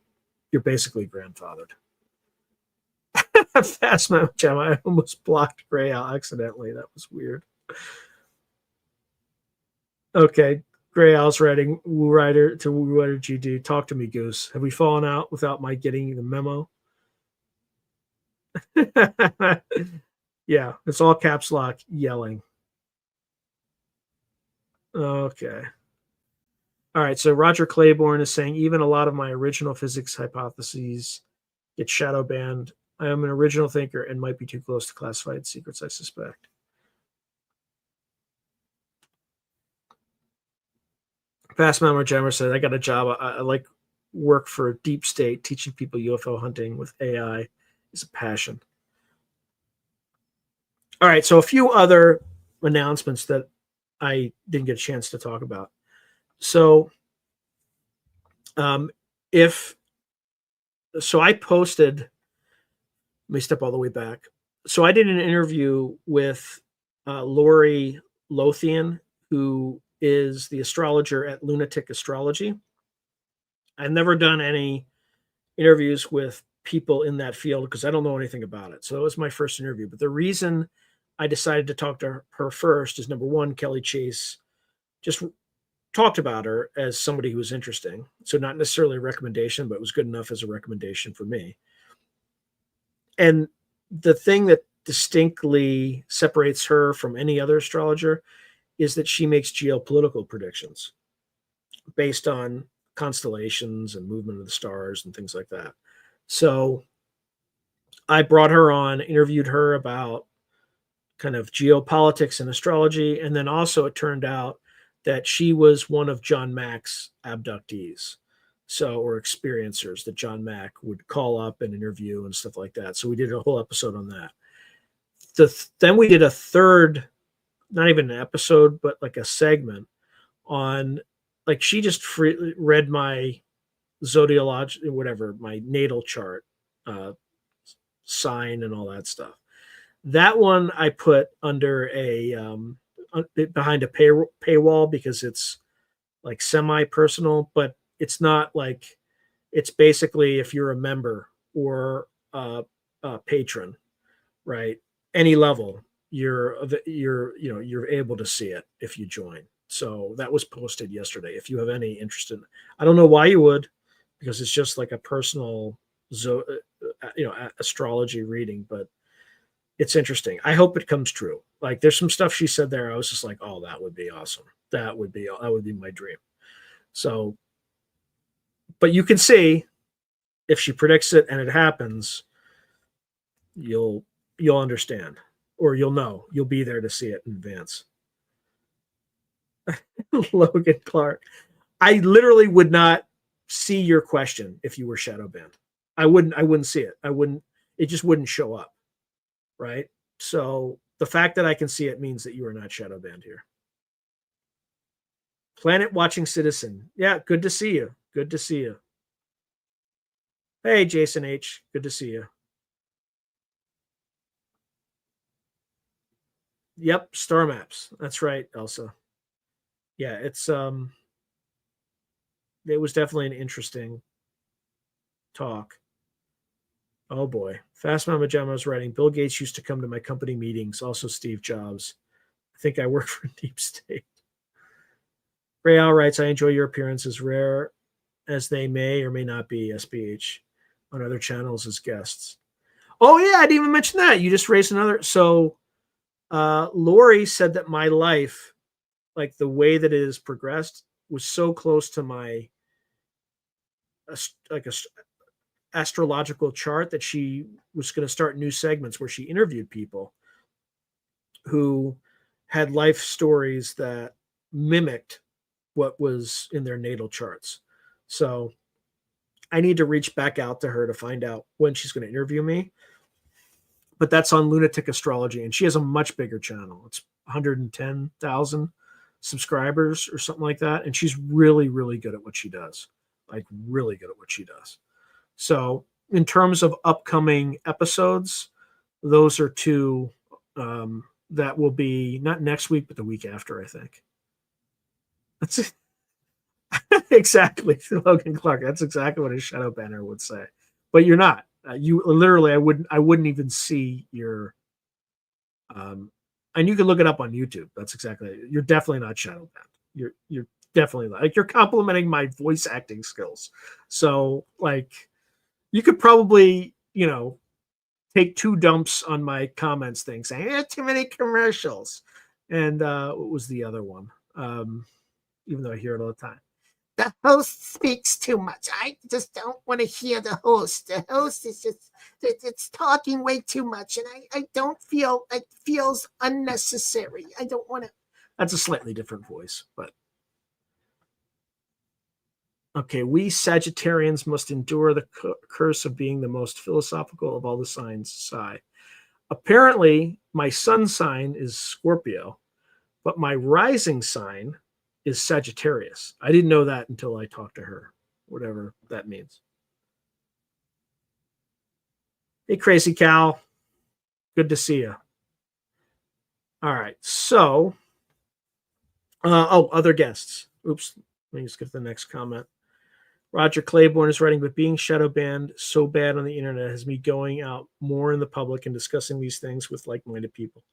basically grandfathered. Fast Mount Gem. I almost blocked Gray Owl accidentally. That was weird. Okay. Gray Owl's writing Woo Rider to Woo Rider GD. Talk to me, Goose. Have we fallen out without my getting the memo? Yeah, it's all caps lock yelling. Okay. All right. So Roger Claiborne is saying even a lot of my original physics hypotheses get shadow banned. I am an original thinker and might be too close to classified secrets, I suspect. Fast Memory Jammer said, I got a job. I like work for deep state. Teaching people UFO hunting with AI is a passion. All right. So a few other announcements that I didn't get a chance to talk about. So I posted, let me step all the way back. So I did an interview with Lori Lothian, who is the astrologer at Lunatic Astrology. I've never done any interviews with people in that field because I don't know anything about it. So it was my first interview. But the reason I decided to talk to her first is, number one, Kelly Chase just talked about her as somebody who was interesting. So not necessarily a recommendation, but it was good enough as a recommendation for me. And the thing that distinctly separates her from any other astrologer is that she makes geopolitical predictions based on constellations and movement of the stars and things like that. So I brought her on, interviewed her about kind of geopolitics and astrology. And then also it turned out that she was one of John Mack's abductees. So, or experiencers that John Mack would call up and interview and stuff like that. So we did a whole episode on that. Then we did a third, not even an episode, but like a segment on, like, she just read my zodiological, whatever, my natal chart, sign and all that stuff. That one I put under a, behind a paywall because it's like semi-personal, but it's not like, it's basically if you're a member or a patron, right? Any level, you're able to see it if you join. So that was posted yesterday. If you have any interest in, I don't know why you would, because it's just like a personal, astrology reading, but it's interesting. I hope it comes true. Like, there's some stuff she said there. I was just like, oh, that would be awesome. That would be my dream. So, but you can see if she predicts it and it happens, you'll understand, or you'll know. You'll be there to see it in advance. Logan Clark, I literally would not see your question if you were shadow banned. I wouldn't see it. It just wouldn't show up. Right. So the fact that I can see it means that you are not shadow banned here. Planet Watching Citizen. Yeah. Good to see you. Good to see you. Hey, Jason H. Good to see you. Yep. Star maps. That's right, Elsa. Yeah. It was definitely an interesting talk. Oh boy. Fast Mama Jama was writing, Bill Gates used to come to my company meetings, also Steve Jobs. I think I work for Deep State. Ray Al writes, I enjoy your appearances, rare as they may or may not be, SPH, on other channels as guests. Oh yeah, I didn't even mention that. You just raised another. So Lori said that my life, like the way that it has progressed, was so close to my astrological chart that she was going to start new segments where she interviewed people who had life stories that mimicked what was in their natal charts. So I need to reach back out to her to find out when she's going to interview me. But that's on Lunatic Astrology, and she has a much bigger channel. It's 110,000 subscribers or something like that. And she's really, really good at what she does. Like, really good at what she does. So in terms of upcoming episodes, those are two that will be not next week, but the week after, I think. That's exactly Logan Clark. That's exactly what a shadow banner would say. But you're not. You literally, I wouldn't even see your. And you can look it up on YouTube. That's exactly it. You're definitely not shadow banned. You're definitely not. Like, you're complimenting my voice acting skills. So like, you could probably take 2 dumps on my comments thing saying too many commercials. And what was the other one? Even though I hear it all the time. The host speaks too much. I just don't want to hear the host. The host is just, it's talking way too much. And I don't feel, it feels unnecessary. I don't want to. That's a slightly different voice, but. Okay, we Sagittarians must endure the curse of being the most philosophical of all the signs. Sigh. Apparently, my sun sign is Scorpio, but my rising sign is Sagittarius. I didn't know that until I talked to her, whatever that means. Hey, Crazy Cal. Good to see you. All right. So, other guests. Oops. Let me just get to the next comment. Roger Claiborne is writing, but being shadow banned so bad on the internet has me going out more in the public and discussing these things with like-minded people.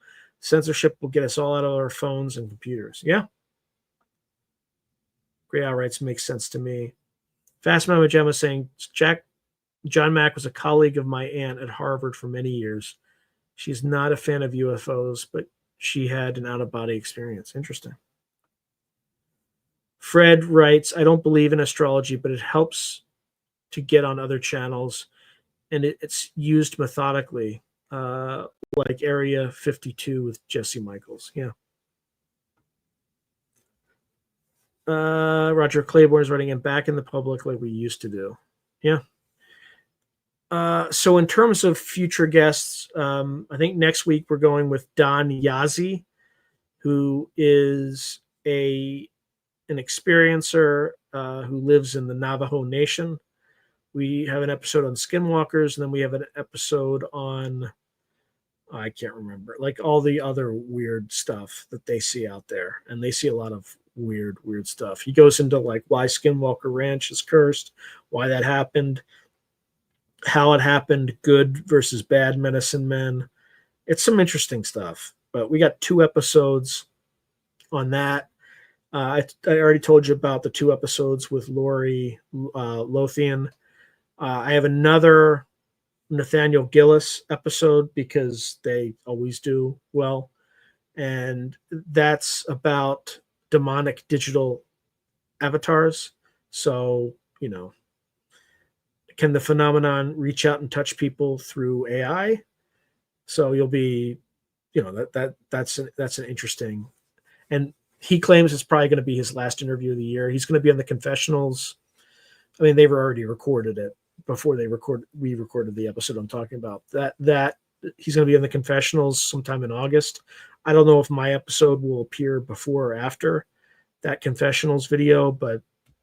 Censorship will get us all out of our phones and computers. Yeah. Gray outrights makes sense to me. Fast Mama Gemma saying, John Mack was a colleague of my aunt at Harvard for many years. She's not a fan of UFOs, but she had an out-of-body experience. Interesting. Fred writes, I don't believe in astrology, but it helps to get on other channels, and it's used methodically, like Area 52 with Jesse Michaels. Yeah. Roger Claiborne is writing, and back in the public like we used to do. Yeah. So in terms of future guests, I think next week we're going with Don Yazzie, who is an experiencer who lives in the Navajo Nation. We have an episode on skinwalkers, and then we have an episode on, I can't remember, like all the other weird stuff that they see out there. And they see a lot of weird stuff. He goes into like why Skinwalker Ranch is cursed, why that happened, how it happened, good versus bad medicine men. It's some interesting stuff. But we got 2 episodes on that. I already told you about the 2 episodes with Lori Lothian. I have another Nathaniel Gillis episode because they always do well. And that's about demonic digital avatars. So, can the phenomenon reach out and touch people through AI? So you'll be, that's an interesting, and he claims it's probably going to be his last interview of the year. He's going to be on the confessionals. I mean, they've already recorded it before we recorded the episode I'm talking about. That he's going to be on the confessionals sometime in August. I don't know if my episode will appear before or after that confessionals video, but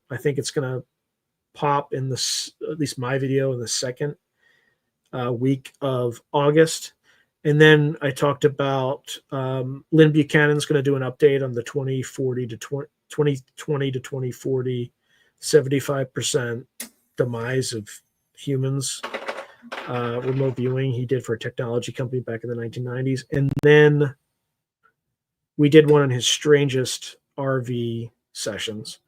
I think it's going to pop in at least my video in the second week of August. And then I talked about Lynn Buchanan's going to do an update on the 2020 to 2040 75% demise of humans remote viewing he did for a technology company back in the 1990s. And then we did one on his strangest RV sessions.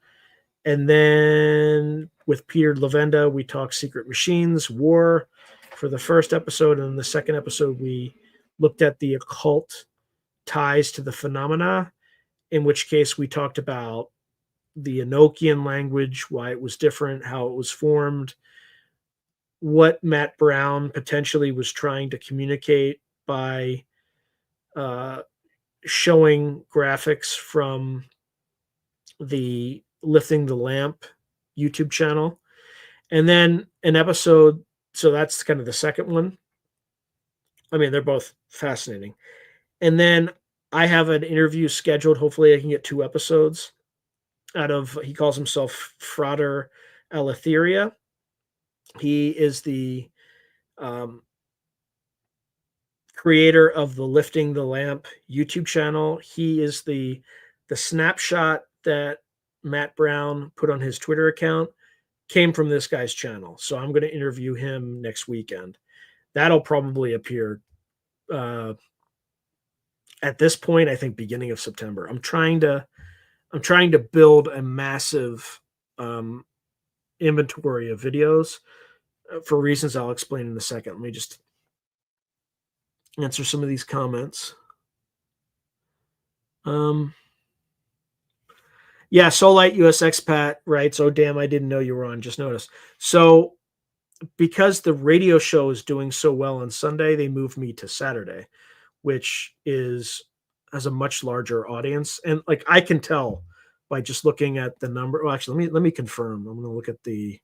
And then with Peter Lavenda, we talked secret machines, war for the first episode. And in the second episode, we looked at the occult ties to the phenomena, in which case we talked about the Enochian language, why it was different, how it was formed, what Matt Brown potentially was trying to communicate by showing graphics from the Lifting the Lamp YouTube channel. And then an episode, so that's kind of the second one. I mean, they're both fascinating. And then I have an interview scheduled. Hopefully I can get 2 episodes out of, he calls himself Frater Aletheria. He is the um, creator of the Lifting the Lamp YouTube channel. He is the snapshot that Matt Brown put on his Twitter account came from this guy's channel. So I'm going to interview him next weekend. That'll probably appear at this point, I think beginning of September. I'm trying to build a massive inventory of videos for reasons I'll explain in a second. Let me just answer some of these comments. Yeah, Solite US expat writes, "Oh damn, I didn't know you were on. Just noticed." So because the radio show is doing so well on Sunday, they moved me to Saturday, which has a much larger audience. And like I can tell by just looking at the number. Well, actually, let me confirm. I'm going to look at the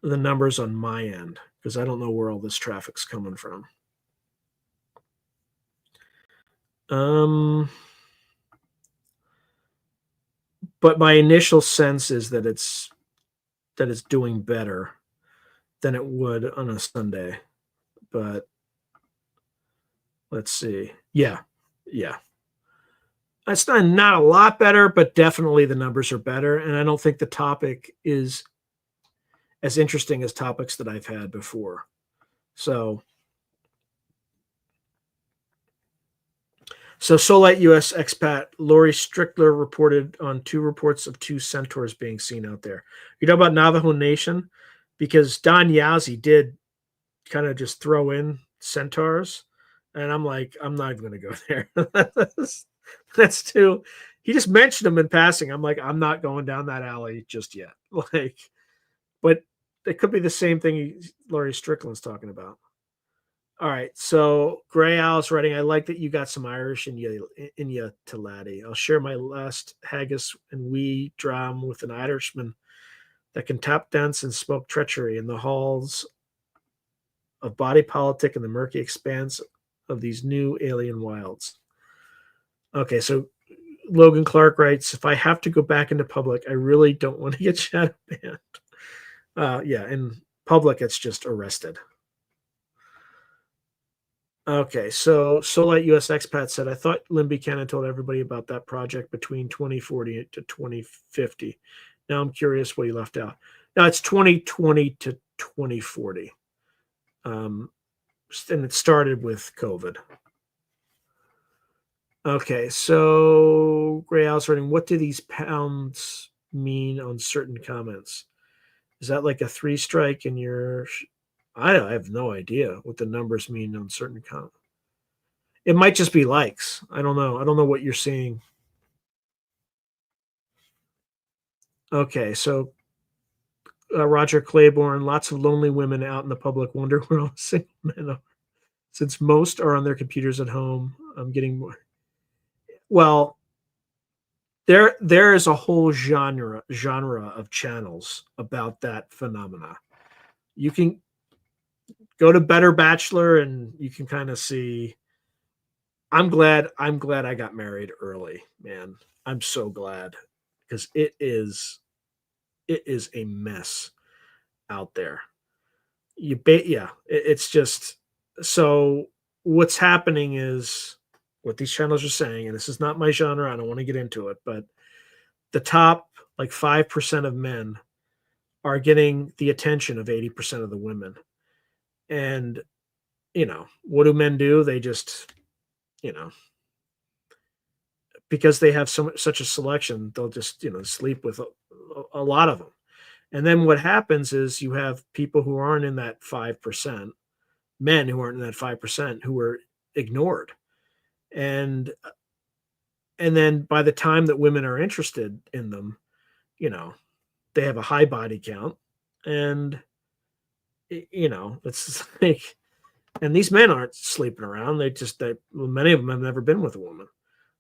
numbers on my end because I don't know where all this traffic's coming from. But my initial sense is that it's doing better than it would on a Sunday. But let's see. Yeah. It's not a lot better, but definitely the numbers are better. And I don't think the topic is as interesting as topics that I've had before. So Solite US expat Lori Strickler reported on 2 reports of 2 centaurs being seen out there. You know about Navajo Nation? Because Don Yazzie did kind of just throw in centaurs. And I'm like, I'm not even going to go there. That's too. He just mentioned them in passing. I'm like, I'm not going down that alley just yet. Like, but it could be the same thing Laurie Strickland's talking about. All right. So Gray Owl's writing, "I like that you got some Irish in you to laddie. I'll share my last haggis and wee dram with an Irishman that can tap dance and smoke treachery in the halls of body politic and the murky expanse of these new alien wilds." Okay, so Logan Clark writes, "If I have to go back into public, I really don't want to get shadow banned." Yeah, in public, it's just arrested. Okay, so Solite US expat said, "I thought Lynn Buchanan told everybody about that project between 2040 to 2050. Now I'm curious what he left out." Now it's 2020 to 2040. And it started with COVID. Okay, so Gray Owl's writing, "What do these pounds mean on certain comments? Is that like a 3 strike in your?" I have no idea what the numbers mean on certain comments. It might just be likes. I don't know. I don't know what you're seeing. Okay, so Roger Claiborne, "Lots of lonely women out in the public wonder where all single men are. Since most are on their computers at home, I'm getting more." Well, there is a whole genre of channels about that phenomena. You can go to Better Bachelor and you can kind of see. I'm glad I got married early, man. I'm so glad because it is a mess out there. It's just so what's happening is what these channels are saying, and this is not my genre. I don't want to get into it, but the top like 5% of men are getting the attention of 80% of the women. And what do men do? They just, because they have such a selection, they'll just, sleep with a lot of them. And then what happens is you have people who aren't in that 5%, men who aren't in that 5% who are ignored. And then by the time that women are interested in them, they have a high body count, and it's like, and these men aren't sleeping around. Many of them have never been with a woman.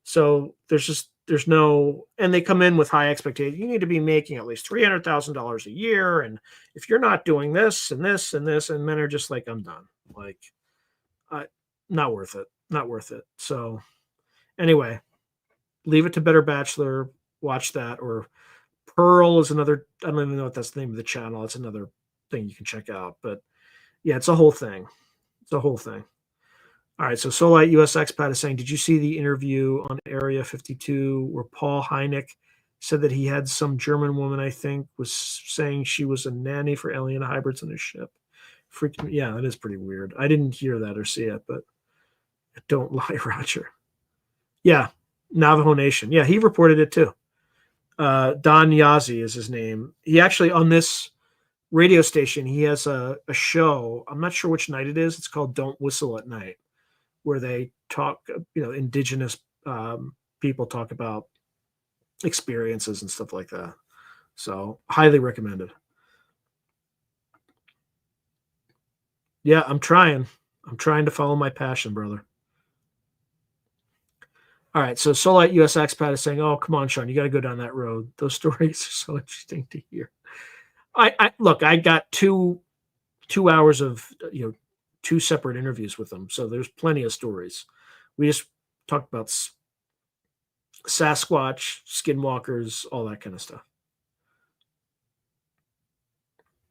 So there's no, and they come in with high expectations. You need to be making at least $300,000 a year. And if you're not doing this and this and this, and men are just like, I'm done. Like, not worth it. Not worth it. So anyway, leave it to Better Bachelor. Watch that. Or Pearl is another, I don't even know if that's the name of the channel. It's another thing you can check out. But Yeah, it's a whole thing. It's a whole thing. All right, so Solite US expat is saying, did you see the interview on Area 52 where Paul Hynek said that he had some German woman, I think, was saying she was a nanny for alien hybrids on his ship? Freaking, yeah, that is pretty weird. I didn't hear that or see it, but don't lie, Roger. Yeah, Navajo Nation. Yeah, he reported it too. Don Yazzie is his name. He actually, on this radio station, he has a show. I'm not sure which night it is. It's called Don't Whistle at Night, where they talk, indigenous people talk about experiences and stuff like that. So highly recommended. Yeah, I'm trying. I'm trying to follow my passion, brother. All right, so Solite US expat is saying, "Oh, come on, Sean, you got to go down that road. Those stories are so interesting to hear." I look, I got 2 hours of two separate interviews with them, so there's plenty of stories. We just talked about Sasquatch, skinwalkers, all that kind of stuff.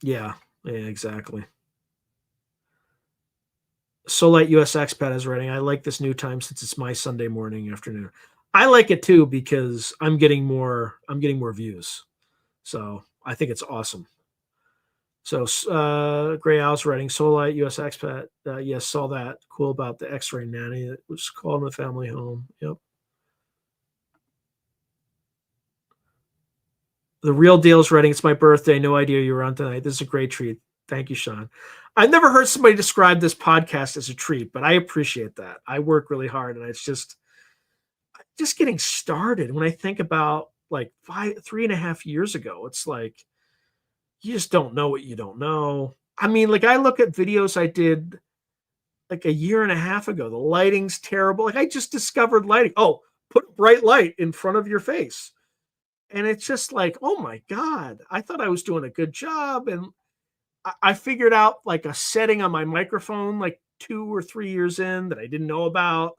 Yeah, yeah, exactly. Solite US expat is writing, I like this new time since it's my Sunday morning afternoon. I like it too because I'm getting more views. So I think it's awesome. So Gray Owl's writing Solite US expat. Yes, saw that. Cool about the X-ray nanny that was called in the family home. Yep. The real deal's writing. It's my birthday. No idea you were on tonight. This is a great treat. Thank you, Sean. I've never heard somebody describe this podcast as a treat, but I appreciate that. I work really hard, and it's just getting started. When I think about like 3.5 years ago, it's like you just don't know what you don't know. I mean, like I look at videos I did like a year and a half ago. The lighting's terrible. Like I just discovered lighting. Oh, put bright light in front of your face. And it's just like, oh my God, I thought I was doing a good job. And I figured out like a setting on my microphone like 2 or 3 years in that I didn't know about.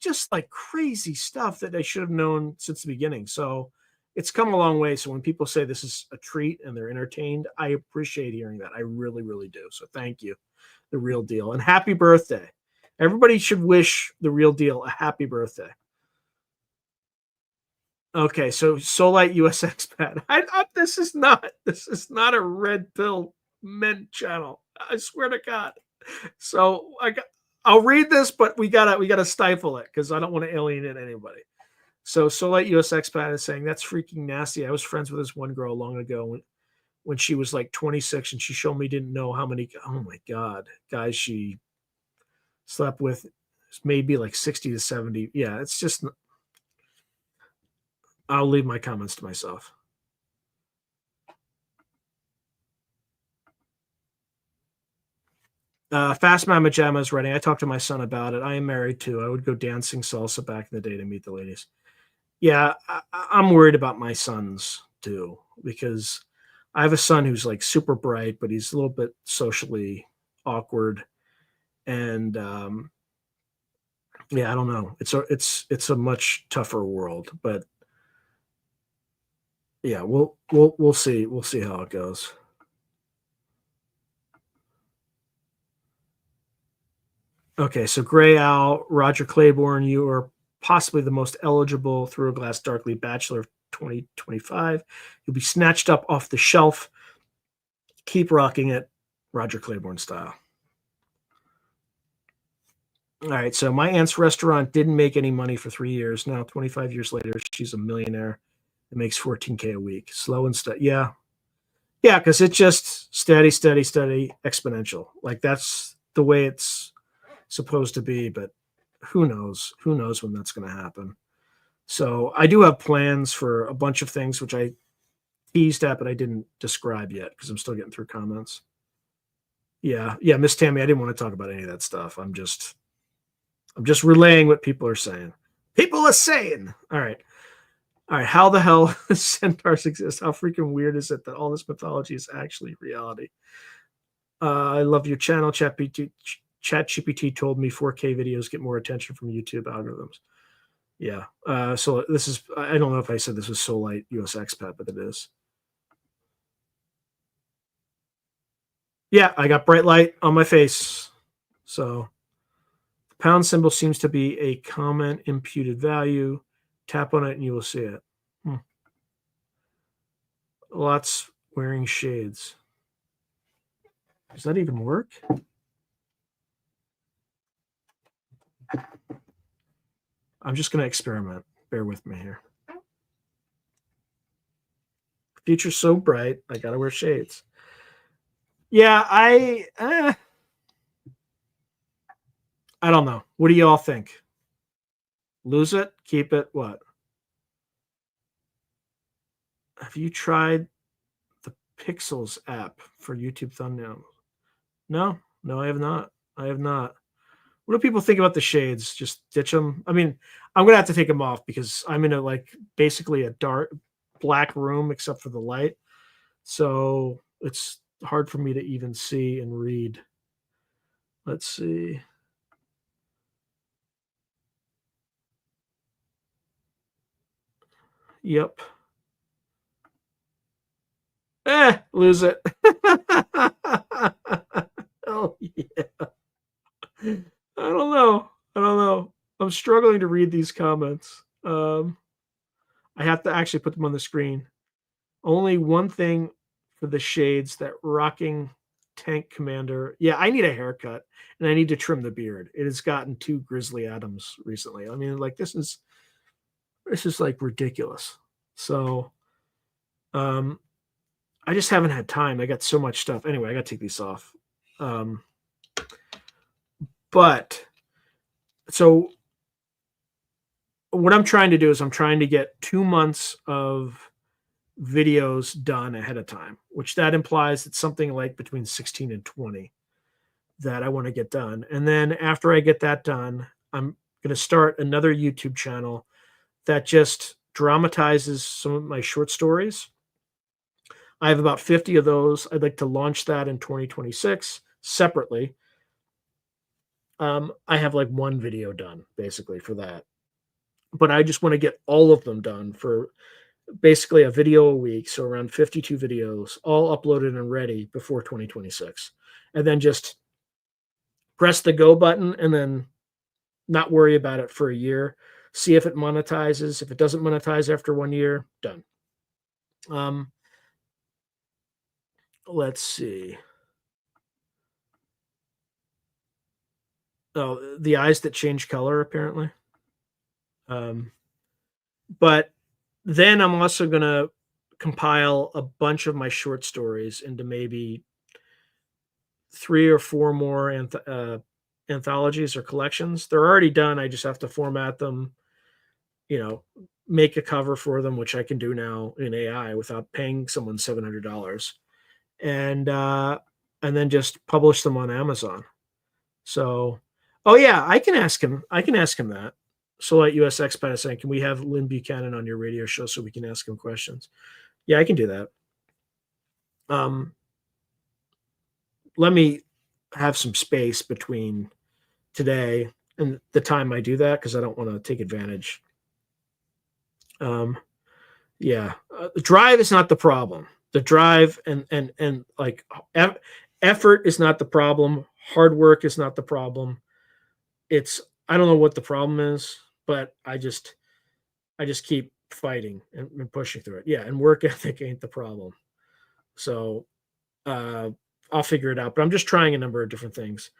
Just like crazy stuff that I should have known since the beginning. So it's come a long way. So when people say this is a treat and they're entertained, I appreciate hearing that. I really, really do. So thank you, the real deal. And happy birthday. Everybody should wish the real deal a happy birthday. Okay, so Solite US expat. This is not a red pill men channel. I swear to God. So I'll read this, but we gotta stifle it because I don't want to alienate anybody. So Solite US expat is saying that's freaking nasty. I was friends with this one girl long ago when she was like 26 and she showed me didn't know how many, oh my God, guys she slept with, maybe like 60 to 70. Yeah, it's just, I'll leave my comments to myself. Fast Mama Jamma is writing. I talked to my son about it. I am married too. I would go dancing salsa back in the day to meet the ladies. Yeah, I'm worried about my sons too because I have a son who's like super bright, but he's a little bit socially awkward, and yeah, I don't know. It's a much tougher world, but yeah, we'll see. We'll see how it goes. Okay, so Gray Owl, Roger Claiborne, you are possibly the most eligible Through a Glass Darkly Bachelor of 2025. You'll be snatched up off the shelf. Keep rocking it, Roger Claiborne style. All right, so my aunt's restaurant didn't make any money for 3 years. Now, 25 years later, she's a millionaire. It makes 14K a week. Slow and steady. Yeah, yeah, because it's just steady, steady, steady, exponential. Like that's the way it's supposed to be. But who knows? Who knows when that's going to happen? So I do have plans for a bunch of things, which I teased at, but I didn't describe yet because I'm still getting through comments. Yeah, yeah, Miss Tammy, I didn't want to talk about any of that stuff. I'm just relaying what people are saying. People are saying. All right. All right. How the hell centaurs exist? How freaking weird is it that all this mythology is actually reality? I love your channel. ChatGPT told me 4K videos get more attention from YouTube algorithms. Yeah. So this is, I don't know if I said this was Solite US expat, but it is. Yeah, I got bright light on my face. So the pound symbol seems to be a common imputed value. Tap on it and you will see it. Hmm. Lots wearing shades. Does that even work? I'm just going to experiment. Bear with me here. Future's so bright, I got to wear shades. Yeah, I don't know. What do y'all think? Lose it? Keep it? What? Have you tried the Pixels app for YouTube thumbnails? No, no, I have not. I have not. What do people think about the shades? Just ditch them? I mean, I'm gonna have to take them off because I'm in a like basically a dark black room except for the light, so it's hard for me to even see and read. Let's see. Yep. Lose it. Oh yeah. I don't know. I don't know. I'm struggling to read these comments. I have to actually put them on the screen. Only one thing for the shades, that rocking tank commander. Yeah, I need a haircut and I need to trim the beard. It has gotten too Grizzly Adams recently. I mean, like this is like ridiculous. So I just haven't had time. I got so much stuff. Anyway, I got to take these off. But so what I'm trying to do is I'm trying to get 2 months of videos done ahead of time, which that implies it's something like between 16 and 20 that I want to get done. And then after I get that done, I'm going to start another YouTube channel that just dramatizes some of my short stories. I have about 50 of those. I'd like to launch that in 2026 separately. I have like one video done basically for that, but I just want to get all of them done for basically a video a week. So around 52 videos, all uploaded and ready before 2026. And then just press the go button and then not worry about it for a year. See if it monetizes. If it doesn't monetize after 1 year, done. Let's see. Oh, the eyes that change color, apparently. But then I'm also going to compile a bunch of my short stories into maybe 3 or 4 more anthologies or collections. They're already done. I just have to format them, you know, make a cover for them, which I can do now in AI without paying someone $700, and then just publish them on Amazon. So, oh yeah, I can ask him. I can ask him that. Solite US Expat is saying, can we have Lynn Buchanan on your radio show so we can ask him questions? Yeah, I can do that. Let me have some space between today and the time I do that because I don't want to take advantage. Yeah, the drive is not the problem. The drive and like effort is not the problem. Hard work is not the problem. It's I don't know what the problem is, but I just keep fighting and pushing through it. Yeah, and work ethic ain't the problem. So I'll figure it out. But I'm just trying a number of different things.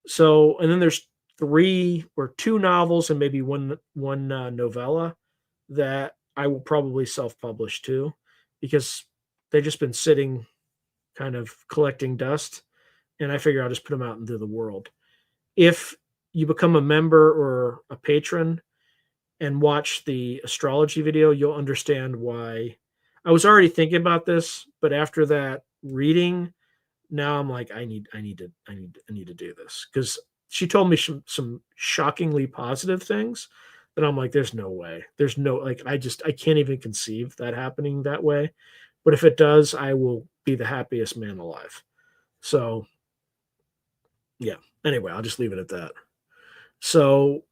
So and then there's 3 or 2 novels and maybe one novella that I will probably self-publish too, because they've just been sitting kind of collecting dust, and I figure I'll just put them out into the world. If you become a member or a patron and watch the astrology video, you'll understand why. I was already thinking about this, but after that reading, now I'm like, I need to do this because she told me some shockingly positive things that I'm like, there's no way, there's no like, I can't even conceive that happening that way. But if it does, I will be the happiest man alive. So yeah. Anyway, I'll just leave it at that. So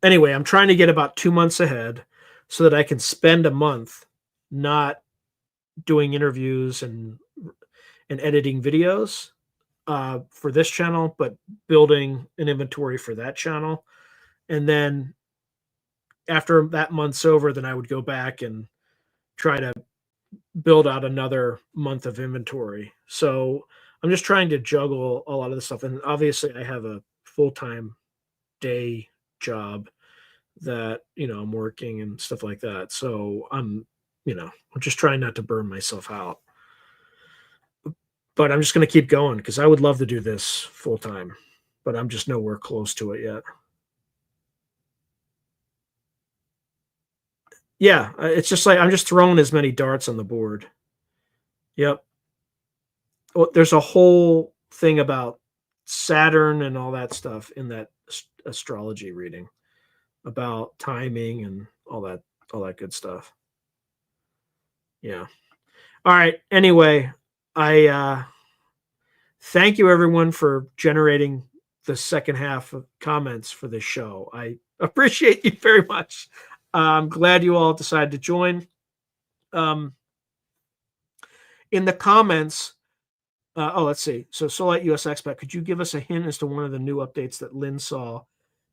anyway, I'm trying to get about 2 months ahead so that I can spend a month not doing interviews and editing videos. for this channel, but building an inventory for that channel. And then after that month's over, then I would go back and try to build out another month of inventory. So I'm just trying to juggle a lot of this stuff. And obviously, I have a full time day job that, I'm working and stuff like that. So I'm just trying not to burn myself out. But I'm just going to keep going because I would love to do this full time, but I'm just nowhere close to it yet. Yeah, it's just like I'm just throwing as many darts on the board. Yep. Well, there's a whole thing about Saturn and all that stuff in that astrology reading about timing and all that good stuff. Yeah. All right. Anyway, I thank you everyone for generating the second half of comments for this show. I appreciate you very much. I'm glad you all decided to join. In the comments, let's see. So, Solite US Expat, could you give us a hint as to one of the new updates that Lynn saw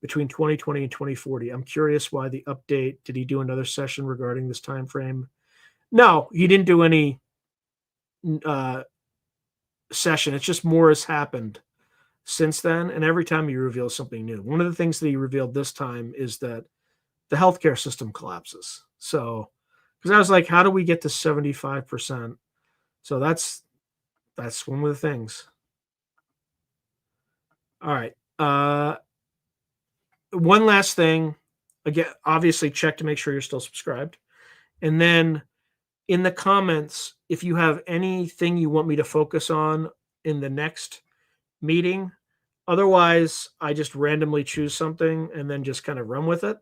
between 2020 and 2040? I'm curious why the update. Did he do another session regarding this time frame? No, he didn't do any session. It's just more has happened since then, and every time he reveals something new. One of the things that he revealed this time is that the healthcare system collapses. So, because I was like, how do we get to 75%? So that's one of the things. All right. One last thing. Again, obviously check to make sure you're still subscribed. And then in the comments, if you have anything you want me to focus on in the next meeting, otherwise I just randomly choose something and then just kind of run with it.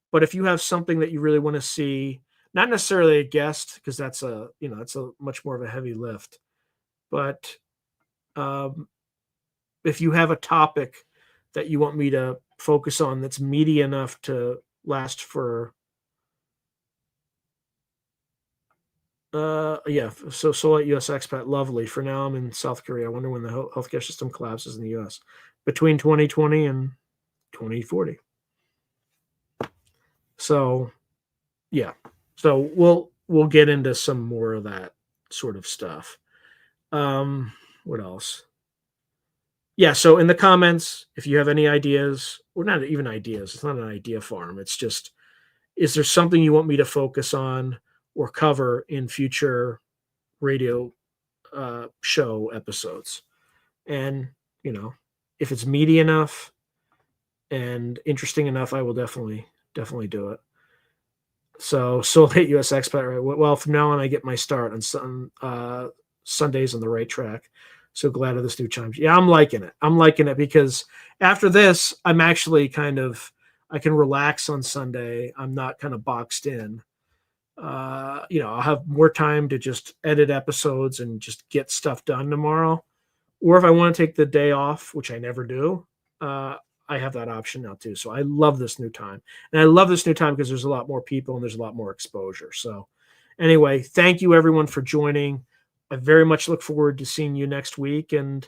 But if you have something that you really want to see, not necessarily a guest, because that's a much more of a heavy lift, but if you have a topic that you want me to focus on that's meaty enough to last for so Solite US expat, lovely. For now I'm in South Korea. I wonder when the healthcare system collapses in the US between 2020 and 2040. So yeah, so we'll get into some more of that sort of stuff. What else? Yeah, so in the comments, if you have any ideas, or not even ideas, it's not an idea farm. It's just, is there something you want me to focus on or cover in future radio show episodes? And, if it's meaty enough and interesting enough, I will definitely do it. So hit US Expat, right? Well, from now on, I get my start on Sundays on the right track. So glad of this new chime. Yeah, I'm liking it. I'm liking it because after this, I'm actually I can relax on Sunday. I'm not kind of boxed in. I'll have more time to just edit episodes and just get stuff done tomorrow. Or if I want to take the day off, which I never do, I have that option now too. So I love this new time. And I love this new time because there's a lot more people and there's a lot more exposure. So anyway, thank you everyone for joining. I very much look forward to seeing you next week, and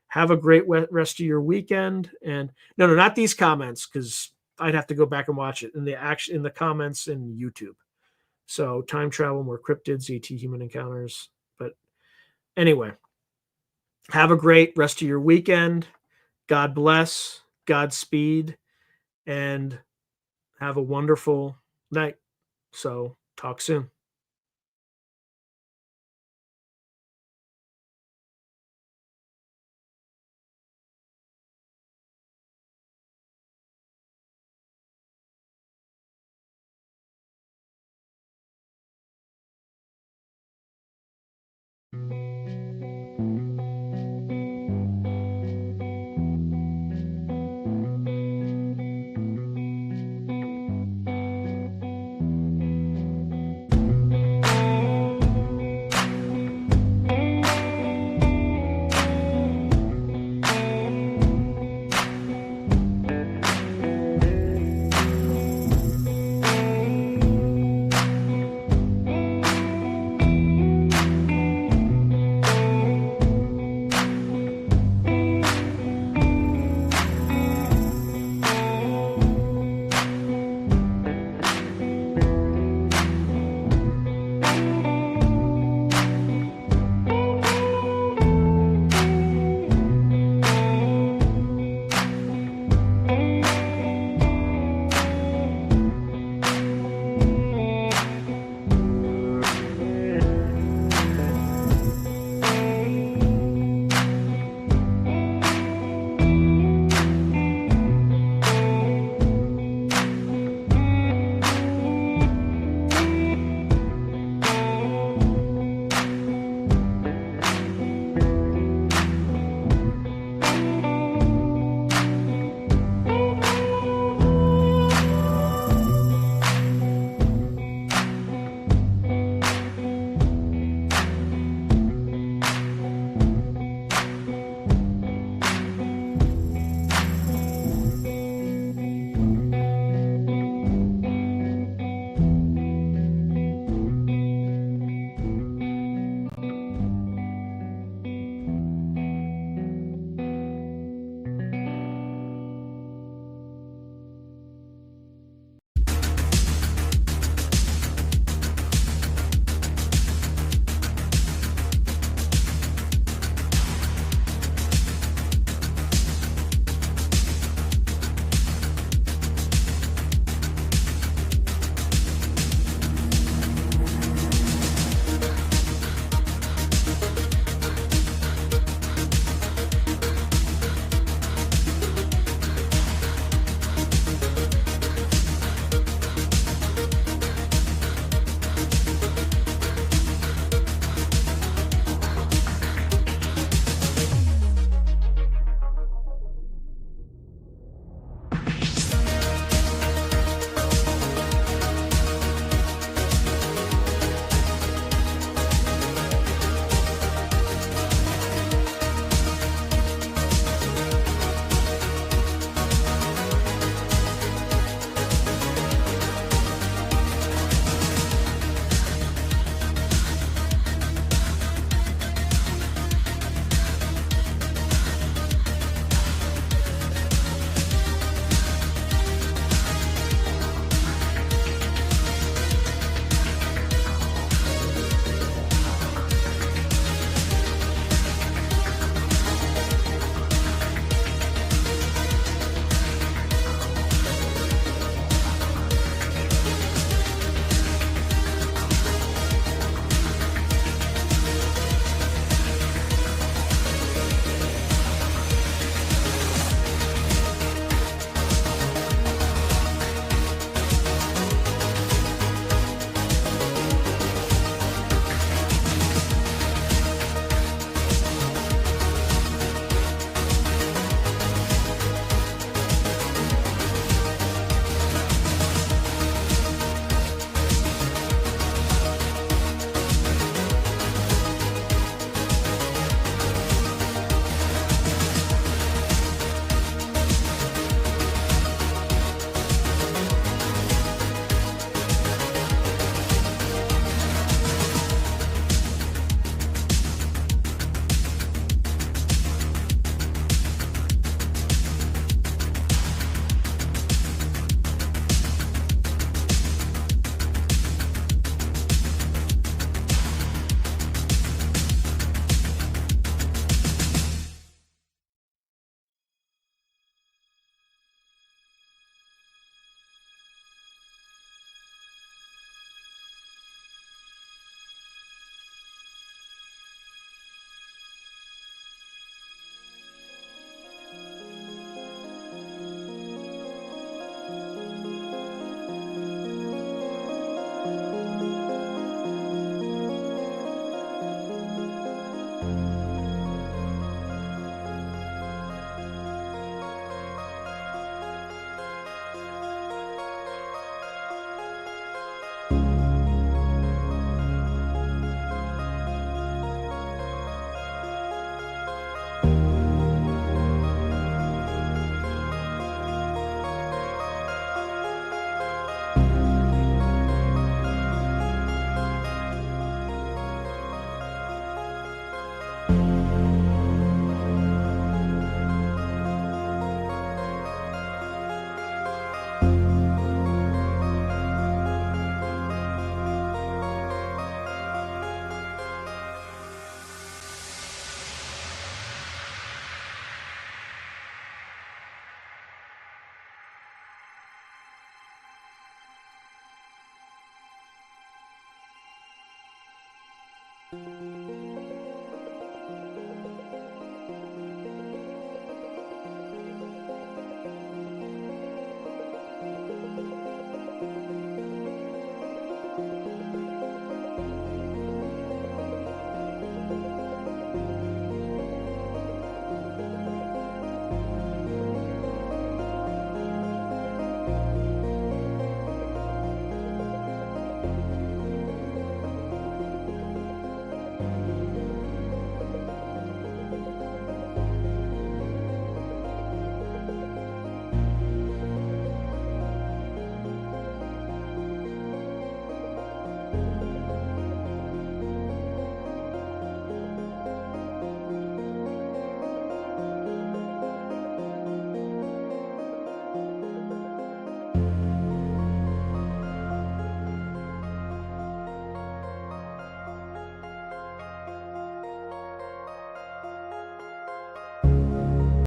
have a great rest of your weekend. And no, not these comments, because I'd have to go back and watch it in the comments in YouTube. So time travel, more cryptids, ET, human encounters. But anyway, have a great rest of your weekend. God bless, Godspeed, and have a wonderful night. So talk soon.